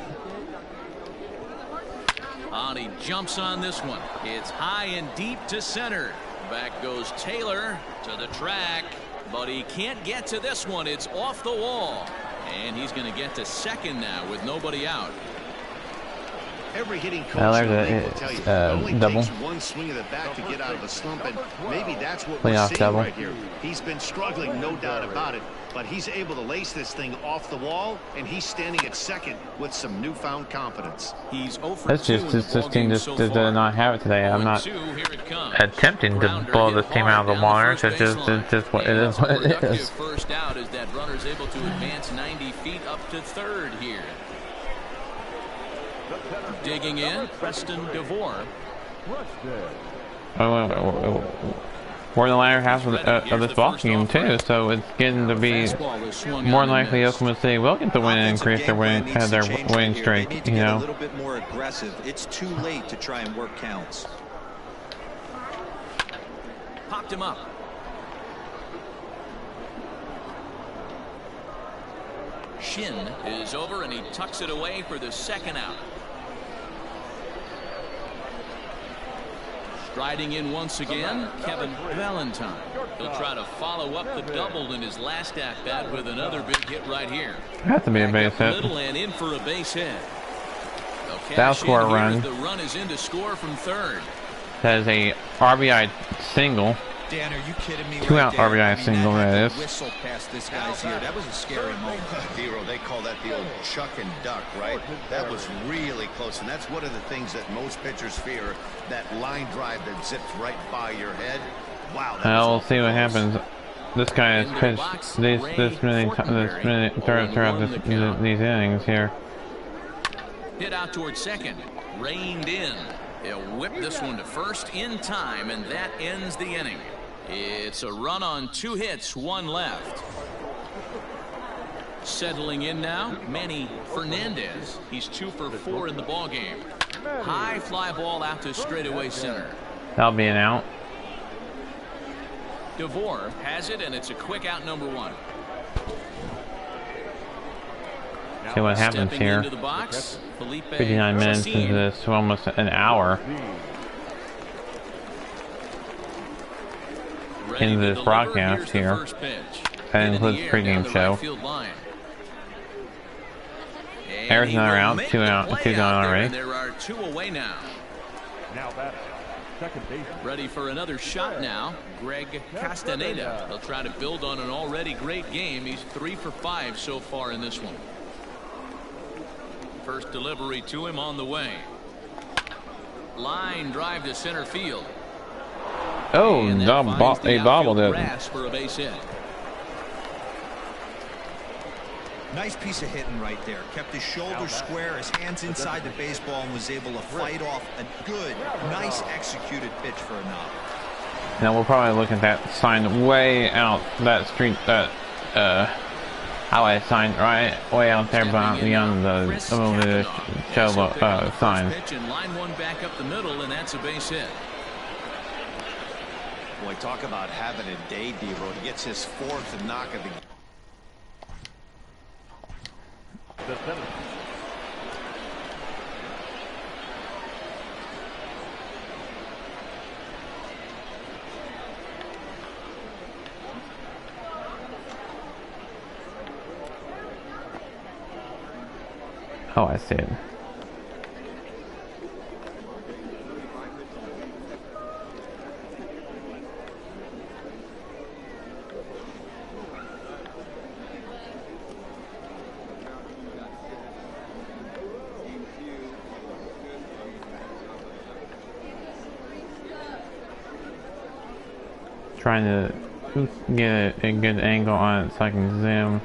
S2: He jumps on this one. It's high and deep to center. Back goes Taylor to the track, but he can't get to this one. It's off the wall, and he's going to get to second now with nobody out.
S3: Every hitting coach in the league will tell you it only
S1: double.
S3: takes one swing of the bat to get out of a slump, and maybe that's what
S1: Playoff
S3: we're seeing
S1: double.
S3: right here. He's been struggling, no doubt about it, but he's able to lace this thing off the wall, and he's standing at second with some newfound confidence.
S2: He's over.
S1: That's just this team just did not have it today. I'm not attempting to blow this team out of the water. It's just what it is. What it is.
S2: First out is that runner's able to advance 90 feet up to third here. Digging in, Preston DeVore.
S1: We're in the latter half of this ball game too, so it's getting to be more than likely Oklahoma City will get the win and increase their winning streak. You know,
S4: a little bit more aggressive. It's too late to try and work counts.
S2: Popped him up. Shin is over, and he tucks it away for the second out. Striding in once again, Kevin Valentine. He'll try to follow up the double in his last at-bat with another big hit right here.
S1: Has to be a base hit.
S2: Middle and in for a base hit.
S1: That'll score a run.
S2: The run is in to score from third.
S1: That is a RBI single.
S4: Dan, are you kidding me?
S1: 2-out RBI single, that is.
S4: Whistle past this guy's ear. That was a scary moment.
S3: Hero, they call that the old chuck and duck, right? That was really close, and that's one of the things that most pitchers fear, that line drive that zips right by your head. Wow.
S1: We'll see what happens. This guy has pitched this many throughout these innings here.
S2: Hit out towards second. Reined in. He'll whip this one to first in time, and that ends the inning. It's a run on 2 hits, 1 left. Settling in now, Manny Fernandez. He's 2 for 4 in the ball game. High fly ball out to straightaway center.
S1: That'll be an out.
S2: DeVore has it, and it's a quick out, number 1.
S1: See what happens
S2: Stepping
S1: here.
S2: into the box,
S1: 59 minutes into this, almost an hour into this broadcast here. That includes the pregame show. There's another out, two gone already.
S2: There are 2 away now.
S5: Now batting, second base.
S2: Ready for another shot now, Greg Castaneda. They'll try to build on an already great game. He's 3 for 5 so far in this one. First delivery to him on the way. Line drive to center field.
S1: Oh, he bobbled it.
S2: For a base hit.
S4: Nice piece of hitting right there. Kept his shoulders square, his hands inside the baseball, and was able to fight off a good, nice executed pitch for a knock.
S1: Now we'll probably look at that sign way out that street, that highway sign right way out there beyond the MLB show sign.
S2: Pitch and line 1 back up the middle, and that's a base hit.
S3: Boy, talk about having a day, Devo. He gets his 4th knock of the game.
S5: The seventh.
S1: Oh, I see it. Trying to get a good angle on it so I can zoom.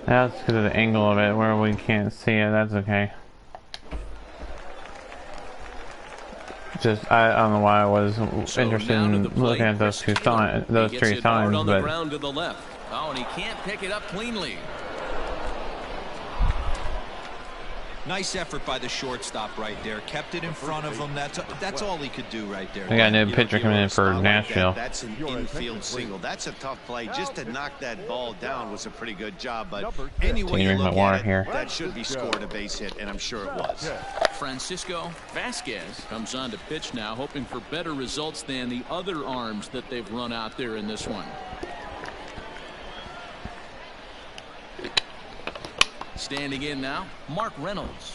S1: That's because of the angle of it where we can't see it. That's okay. Just I don't know why I was interested in looking at those three signs, but
S2: ground to the left. Oh, and he can't pick it up cleanly.
S4: Nice effort by the shortstop right there. Kept it in front of him. That's all he could do right there.
S1: We got a new pitcher coming in for Nashville.
S3: That's an infield single. That's a tough play. Just to knock that ball down was a pretty good job. But anyway, you look at it, that should be scored a base hit, and I'm sure it was.
S2: Francisco Vasquez comes on to pitch now, hoping for better results than the other arms that they've run out there in this one. Standing in now, Mark Reynolds,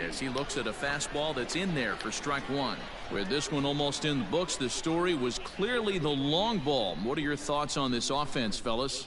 S2: as he looks at a fastball that's in there for strike 1. With this one almost in the books, the story was clearly the long ball. What are your thoughts on this offense, fellas?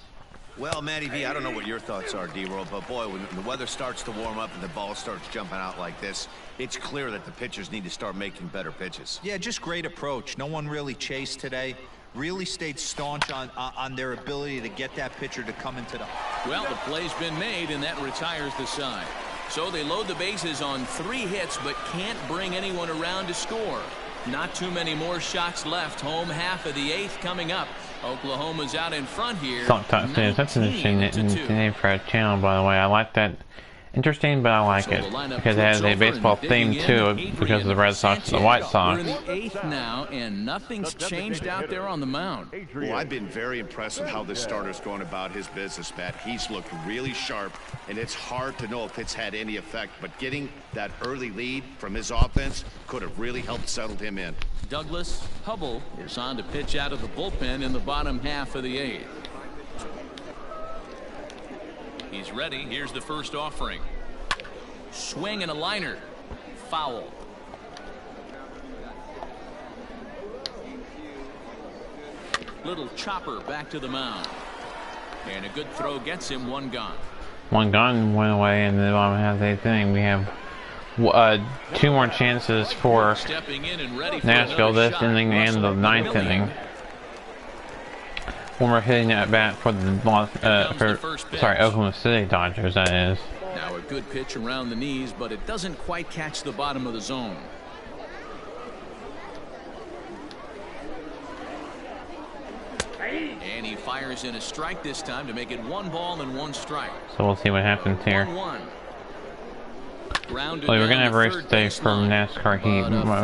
S3: Well, Matty V, I don't know what your thoughts are, D-Roll, but boy, when the weather starts to warm up and the ball starts jumping out like this, it's clear that the pitchers need to start making better pitches.
S4: Yeah, just great approach. No one really chased today. Really stayed staunch on their ability to get that pitcher to come into the...
S2: Well, the play's been made, and that retires the side. So they load the bases on 3 hits, but can't bring anyone around to score. Not too many more shots left. Home half of the 8th coming up. Oklahoma's out in front here.
S1: That's an interesting name for a channel, by the way. I like that. Interesting, but I like it because it has a baseball theme to it because of the Red Sox and the White Sox.
S2: We're in the 8th now, and nothing's changed out there on the mound.
S3: Well, I've been very impressed with how this starter's going about his business, Matt. He's looked really sharp, and it's hard to know if it's had any effect, but getting that early lead from his offense could have really helped settle him in.
S2: Douglas Hubble is on to pitch out of the bullpen in the bottom half of the 8th. He's ready. Here's the first offering. Swing and a liner. Foul. Little chopper back to the mound. And a good throw gets him one gone.
S1: One gun went away, and the bottom half of the 8th inning. We have 2 more chances for Nashville this inning and the 9th inning. When we're hitting that bat for the Oklahoma City Dodgers, that is.
S2: Now a good pitch around the knees, but it doesn't quite catch the bottom of the zone. And he fires in a strike this time to make it 1 ball and 1 strike.
S1: So we'll see what happens here.
S2: 1-1.
S1: Well, we're gonna have a race today from NASCAR Heat. For my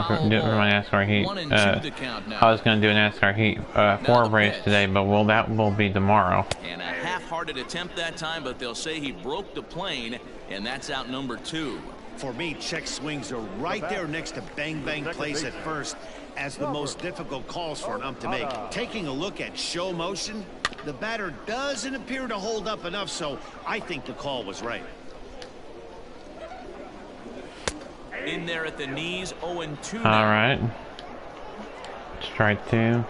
S1: NASCAR Heat, I was gonna do a NASCAR Heat 4 race today, but that will be tomorrow.
S2: And a half-hearted attempt that time, but they'll say he broke the plane, and that's out number 2.
S3: For me, check swings are right there next to bang plays at first as the most difficult calls for an ump to make. Taking a look at show motion, the batter doesn't appear to hold up enough, so I think the call was right.
S2: In there at the knees, 0-2.
S1: All right. Strike 2.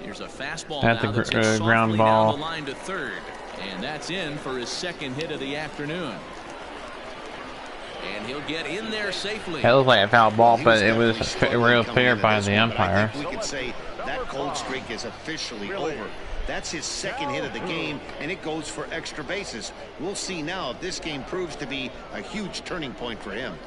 S2: Here's a fastball.
S1: That's a ground ball.
S2: Down the line to third, and that's in for his 2nd hit of the afternoon. And he'll get in there safely.
S1: It looked like a foul ball, but it was real fair by the umpire.
S3: We can say that cold streak is officially over. That's his 2nd hit of the game, and it goes for extra bases. We'll see now if this game proves to be a huge turning point for him.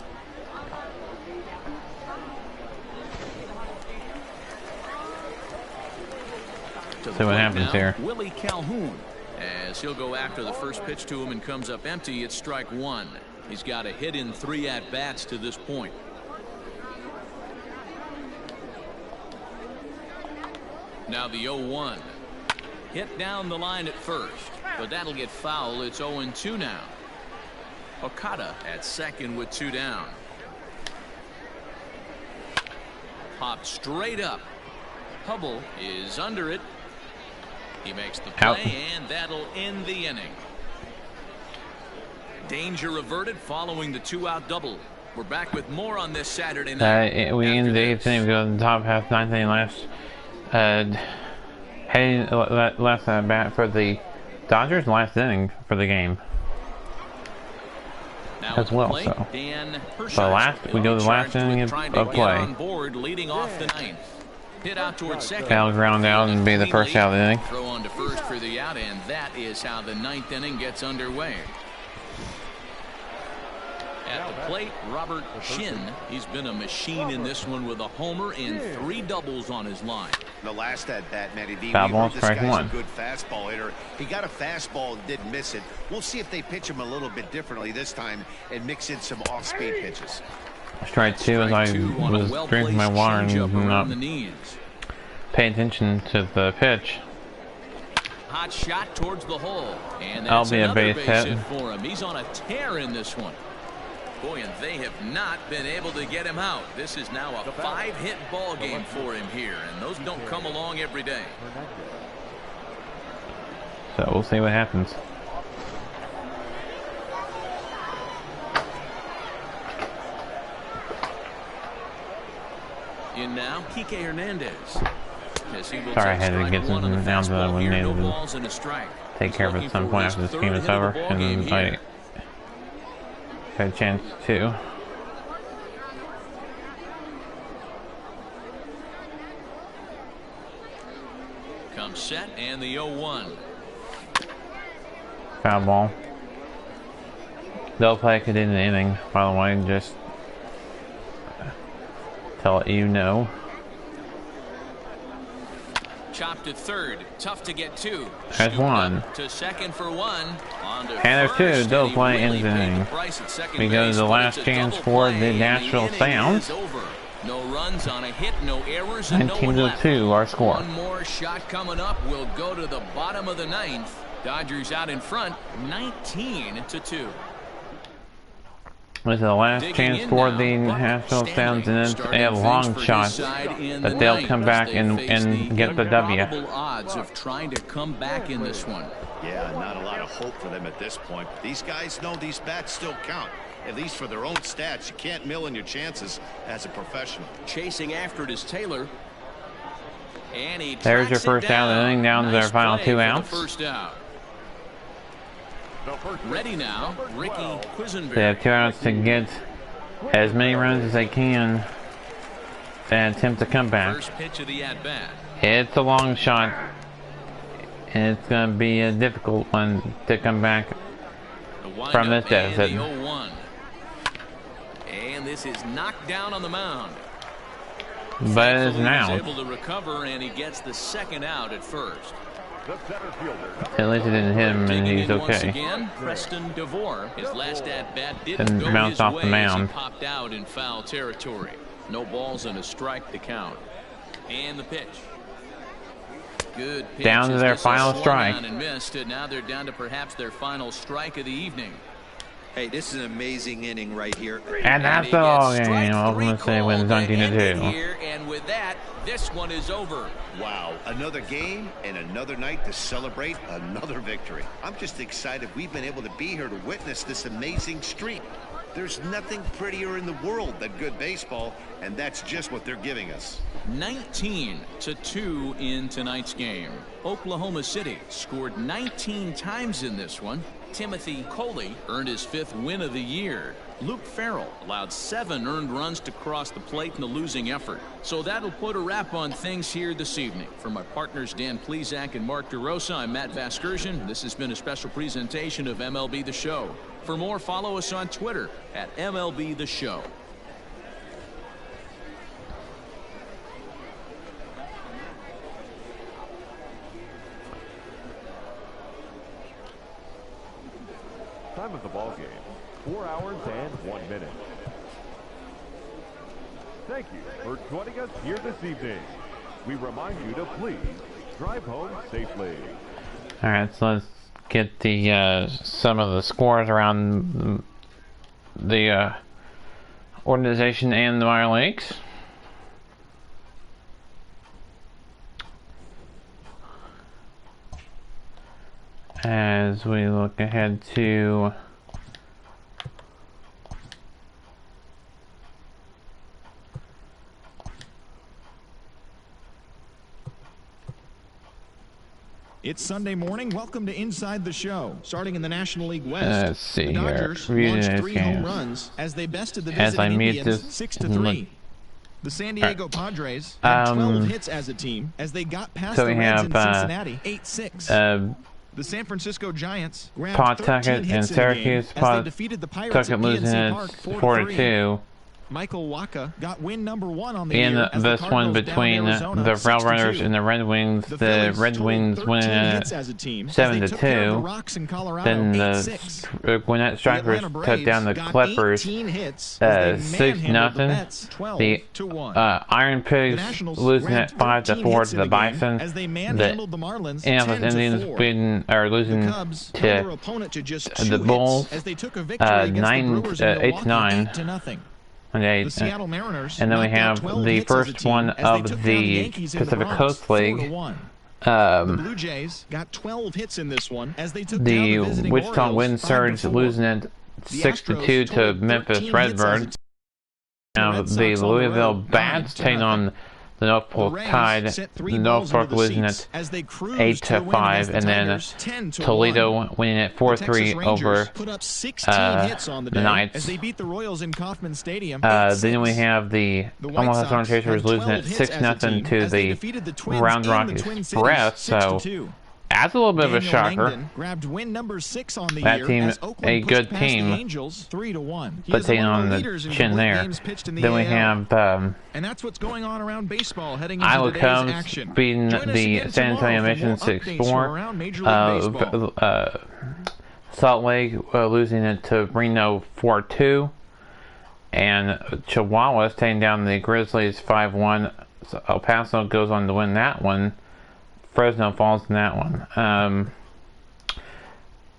S1: See what happens here.
S2: Willie Calhoun, as he'll go after the first pitch to him and comes up empty. It's strike 1. He's got a hit in 3 at-bats to this point. Now the 0-1. Hit down the line at first, but that'll get foul. It's 0-2 now. Okada at second with 2 down. Popped straight up. Hubble is under it. He makes the play, and that'll end the inning. Danger averted following the 2-out double. We're back with more on this Saturday night.
S1: We end the 8th inning. We go to the top half, 9th inning last. Heading last at bat for the Dodgers, last inning for the game as well. So we go to the last inning of play.
S2: On board, leading off the 9th. Hit out towards second.
S1: That'll ground out and be the first out of the inning.
S2: Throw on to first for the out, and that is how the 9th inning gets underway. At the plate, Robert Shin. He's been a machine in this one with a homer and 3 doubles on his line.
S3: The last at bat, Matty D.
S1: Foul ball,
S3: This
S1: strike
S3: guy's
S1: 1.
S3: a good fastball hitter. He got a fastball and didn't miss it. We'll see if they pitch him a little bit differently this time and mix in some off-speed pitches.
S1: Strike 2 as I was drinking my water and not paying attention to the pitch.
S2: Hot shot towards the hole, and
S1: That'll
S2: that's
S1: be a
S2: another
S1: base
S2: base
S1: hit
S2: for him. He's on a tear in this one. Boy, and they have not been able to get him out. This is now a 5-hit ball game for him here, and those don't come along every day.
S1: So we'll see what happens.
S2: In now, Kike Hernandez.
S1: Sorry, I had to get something down that I needed to take care of at some point after this game is over, and I had a chance to.
S2: Comes set, and the 0-1.
S1: Foul ball. They'll play it in the inning, by the way, just to let you know.
S2: Chopped to third, tough to get to.
S1: That's 1.
S2: To second for 1.
S1: And there's 2. They'll play in the inning. We go to the last chance for the Nashville Sounds.
S2: No runs on a hit, no errors, and
S1: 19-2 our score.
S2: One more shot coming up. We'll go to the bottom of the 9th. Dodgers out in front, 19-2.
S1: This is the last chance for the Nashville Sounds, and it's a long shot that they'll come back and get the W.
S2: Odds of trying to come back in this one.
S3: Yeah, not a lot of hope for them at this point. These guys know these bats still count, at least for their own stats. You can't mill in your chances as a professional.
S2: Chasing after it is Taylor. And he
S1: There's your
S2: tracks it
S1: first out of the inning, down to their final
S2: play
S1: 2
S2: for the
S1: outs.
S2: first out. Ready now, Ricky Quisenberry.
S1: They have 2 outs to get as many runs as they can and attempt to come back.
S2: First pitch of the at-bat.
S1: It's a long shot, and it's going to be a difficult one to come back from this deficit.
S2: And the 0-1. And this is knocked down on the mound.
S1: But it is now.
S2: He's able to recover, and he gets the second out at first.
S1: At least it didn't hit him, and he's
S2: Once
S1: okay.
S2: again, Preston DeVore. His last at-bat didn't
S1: And
S2: go
S1: bounced
S2: his
S1: off
S2: way
S1: the
S2: as
S1: mound.
S2: he popped out in foul territory. No balls and a strike to count. And the pitch. Good pitch.
S1: Down to their final strike.
S2: And missed, and now they're down to perhaps their final strike of the evening.
S4: Hey, this is an amazing inning right here.
S1: And that's the ball game. Oklahoma City wins 19-2.
S2: And with that, this one is over.
S3: Wow, another game and another night to celebrate another victory. I'm just excited we've been able to be here to witness this amazing streak. There's nothing prettier in the world than good baseball, and that's just what they're giving us.
S2: 19-2 in tonight's game. Oklahoma City scored 19 times in this one. Timothy Coley earned his 5th win of the year. Luke Farrell allowed 7 earned runs to cross the plate in the losing effort. So that'll put a wrap on things here this evening. For my partners Dan Plesac and Mark DeRosa, I'm Matt Vasgersian. This has been a special presentation of MLB The Show. For more, follow us on Twitter at MLB The Show.
S5: Time of the ball game, 4 hours and 1 minute. Thank you for joining us here this evening. We remind you to please drive home safely.
S1: All right, so let's get the some of the scores around the organization and the minor leagues. As we look ahead to
S6: It's Sunday morning. Welcome to Inside the Show. Starting in the National League West,
S1: let's see
S6: the
S1: here.
S6: Dodgers
S1: Reading
S6: launched
S1: this
S6: 3
S1: game.
S6: home runs as they bested the
S1: As I
S6: visiting
S1: mute
S6: Indians
S1: this
S6: 6-3. The San Diego Padres had 12 hits as a team as they got past
S1: so
S6: the
S1: we
S6: Reds
S1: have,
S6: in Cincinnati 8-6.
S1: The
S6: San Francisco Giants grabbed
S1: Pawtucket
S6: 13
S1: and
S6: hits in the
S1: Syracuse.
S6: game as they defeated the Pirates at
S1: Pawtucket losing
S6: PNC
S1: it
S6: Park 4-3.
S1: 4-2.
S6: Michael Waka got win number 1 on the
S1: In
S6: year as the
S1: this one
S6: Cardinals
S1: between
S6: downed Arizona
S1: the
S6: 6-2.
S1: Railrunners and the Red Wings, the
S6: Phillies
S1: Red
S6: totaled
S1: Wings
S6: 13
S1: winning
S6: hits as a team as they
S1: 7-2.
S6: took care of the Rocks in Colorado,
S1: Then
S6: 8-6.
S1: the Gwinnett Strikers
S6: The
S1: took down the
S6: Braves
S1: Clippers
S6: got 18 hits as they
S1: 6-0.
S6: manhandled the Mets,
S1: The
S6: 12-1.
S1: Iron
S6: The
S1: Pigs
S6: Nationals
S1: losing at
S6: grabbed 13
S1: 5-4
S6: hits
S1: to
S6: in
S1: the
S6: the game
S1: Bison.
S6: as they
S1: The
S6: manhandled the Marlins
S1: Indianapolis Indians
S6: 10-4.
S1: losing
S6: The Cubs held their
S1: to
S6: opponent to just
S1: the
S6: 2
S1: Bulls,
S6: hits as they took a victory against the Brewers in Milwaukee
S1: 8-9.
S6: 8-0.
S1: and
S6: The Seattle Mariners
S1: and then we
S6: knocked out
S1: have
S6: 12
S1: the
S6: hits as a
S1: first
S6: team
S1: one
S6: as they
S1: of
S6: took down
S1: the
S6: Yankees in the
S1: Pacific
S6: Bronx,
S1: Coast League.
S6: 4-1. The Blue Jays got 12 hits in this one as they took down the
S1: The
S6: visiting
S1: Wichita
S6: Orioles
S1: Wind Surge
S6: 5-4.
S1: losing it
S6: The
S1: 6-2
S6: Astros
S1: to
S6: totaled
S1: Memphis
S6: 13 hits as a
S1: Redbirds.
S6: team.
S1: Now
S6: Red
S1: the
S6: Sox on the
S1: Louisville
S6: road,
S1: Bats
S6: 9-0.
S1: taking on the Norfolk
S6: The Rays
S1: Tide.
S6: sent
S1: The
S6: 3 balls
S1: Norfolk
S6: into the
S1: losing
S6: seats
S1: it
S6: as they cruised to win
S1: 8-5,
S6: against the
S1: and then
S6: Tigers, 10-1.
S1: Toledo winning it
S6: The Texas
S1: 4-3
S6: Rangers
S1: over
S6: put up 16 hits on the day
S1: Knights.
S6: as they beat the Royals in Kauffman Stadium.
S1: Then we have the
S6: The White
S1: Omaha
S6: Sox
S1: Storm Chasers
S6: had
S1: losing
S6: 12
S1: it
S6: hits as a
S1: 6-0
S6: team
S1: to
S6: as they
S1: the
S6: defeated the Twins
S1: Round
S6: in
S1: Rock
S6: the Twin Cities,
S1: Express. So
S6: 6-2.
S1: that's a little bit of a
S6: Daniel
S1: shocker.
S6: Langdon grabbed win number 6 on the
S1: That
S6: year
S1: team,
S6: as Oakland
S1: a
S6: pushed
S1: good
S6: past
S1: team,
S6: the Angels 3-1. He
S1: but
S6: is
S1: taking
S6: among
S1: on the
S6: leaders in
S1: chin
S6: complete
S1: there.
S6: games pitched in the
S1: Then we
S6: AL.
S1: have
S6: And that's what's going on around baseball heading into
S1: Iowa
S6: today's
S1: Cubs
S6: action.
S1: beating
S6: Join us
S1: the
S6: again
S1: San Antonio
S6: tomorrow for more
S1: Mission
S6: updates from around Major League Baseball.
S1: 6-4. Salt Lake losing it to Reno 4-2. And Chihuahua's taking down the Grizzlies 5-1. So El Paso goes on to win that one. Fresno falls in that one.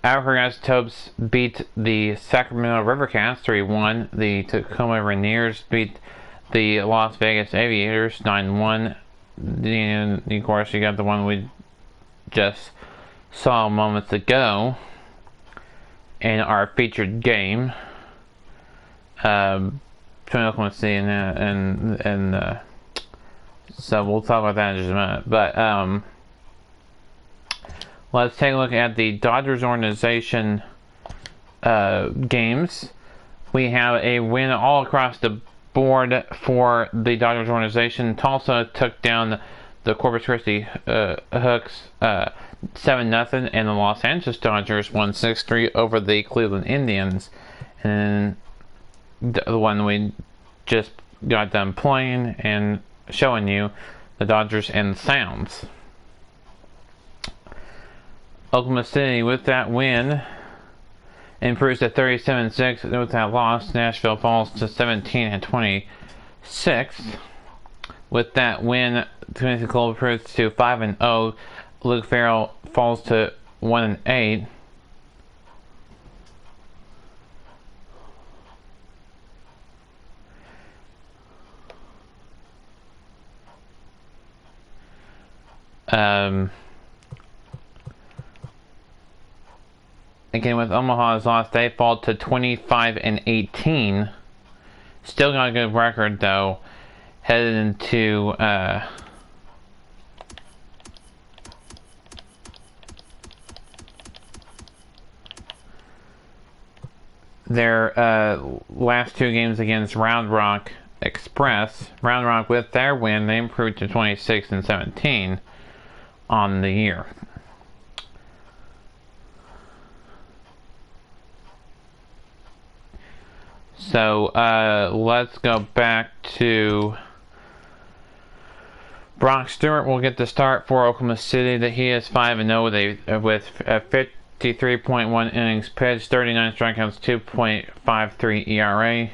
S1: Albuquerque Topes beat the Sacramento Rivercats 3-1. The Tacoma Rainiers beat the Las Vegas Aviators 9-1. And of course, you got the one we just saw moments ago in our featured game. Between Oklahoma City and So we'll talk about that in just a minute. But let's take a look at the Dodgers organization games. We have a win all across the board for the Dodgers organization. Tulsa took down the Corpus Christi Hooks 7-0, and the Los Angeles Dodgers won 6-3 over the Cleveland Indians. And the one we just got done playing and showing you, the Dodgers and the Sounds. Oklahoma City, with that win, improves to 37-6. With that loss, Nashville falls to 17-26. With that win, Tennessee Club improves to 5-0. Luke Farrell falls to 1-8. Again, with Omaha's loss, they fall to 25-18. Still got a good record, though, headed into their last two games against Round Rock Express. Round Rock, with their win, they improved to 26-17 on the year. So let's go back to Brock Stewart. Will get the start for Oklahoma City. That he is 5-0 with 53.1 innings pitched, 39 strikeouts, 2.53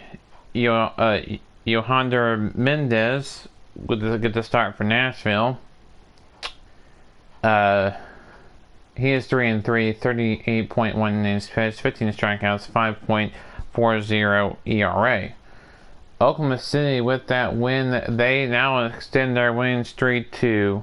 S1: ERA. Yohander Mendez will get the start for Nashville. He is 3-3, 38.1 innings pitched, 15 strikeouts, 5.40 ERA. Oklahoma City, with that win, they now extend their winning streak to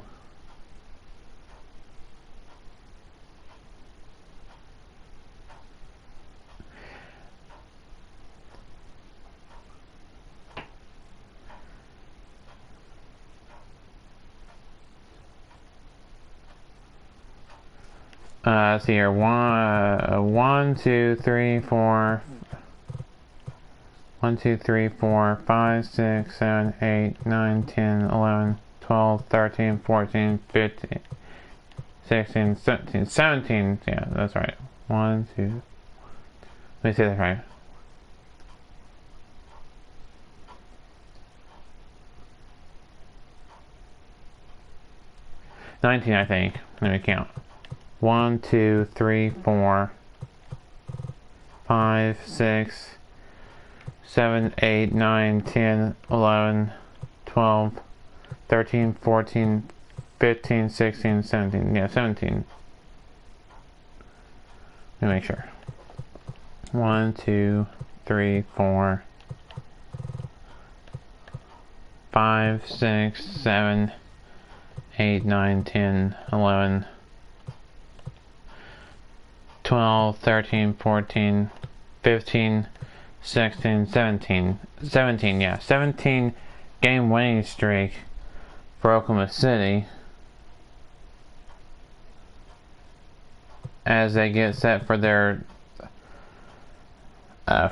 S1: let's see here. 1, 2, 3, 4. 1, 2, 3, 4, 5, 6, 7, 8, 9, 10, 11, 12, 13, 14, 15, 16, 17, 17. Yeah, that's right. 1, 2. Let me say that right. $19, I think. Let me count. 1, 2, 3, 4, 5, 6, 7, 8, 9, 10, 11, 12, 13, 14, 15, 16, 17. Yeah, 17. Let me make sure. 1, 2, 3, 4, 5, 6, 7, 8, 9, 10, 11, 12, 13, 14, 15, 16, 17. 17, yeah. 17 game winning streak for Oklahoma City as they get set for their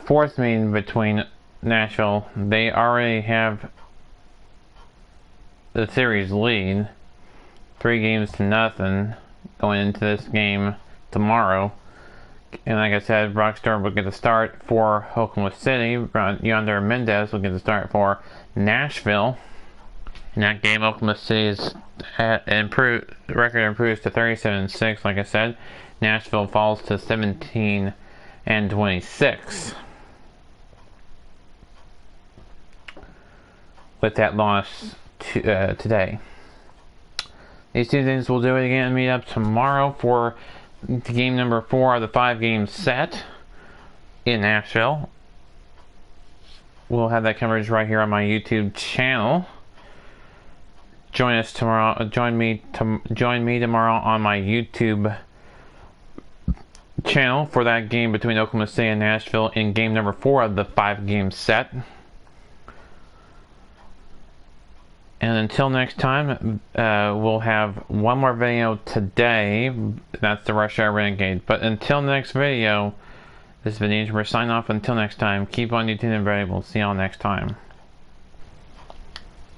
S1: fourth meeting between Nashville. They already have the series lead, 3-0 going into this game tomorrow. And like I said, Brock Stewart will get the start for Oklahoma City. Yonder Mendez will get the start for Nashville. In that game, Oklahoma City's record improves to 37-6, like I said. Nashville falls to 17-26 with that loss today. These two things will do it again and meet up tomorrow for game number 4 of the 5-game set in Nashville. We'll have that coverage right here on my YouTube channel. Join us tomorrow. Join me tomorrow on my YouTube channel for that game between Oklahoma City and Nashville in game number 4 of the 5-game set. And until next time, we'll have one more video today. That's the Rush Hour Renegade. But until next video, this is Vinny. We're signing off. Until next time, keep on YouTube and we'll see y'all next time.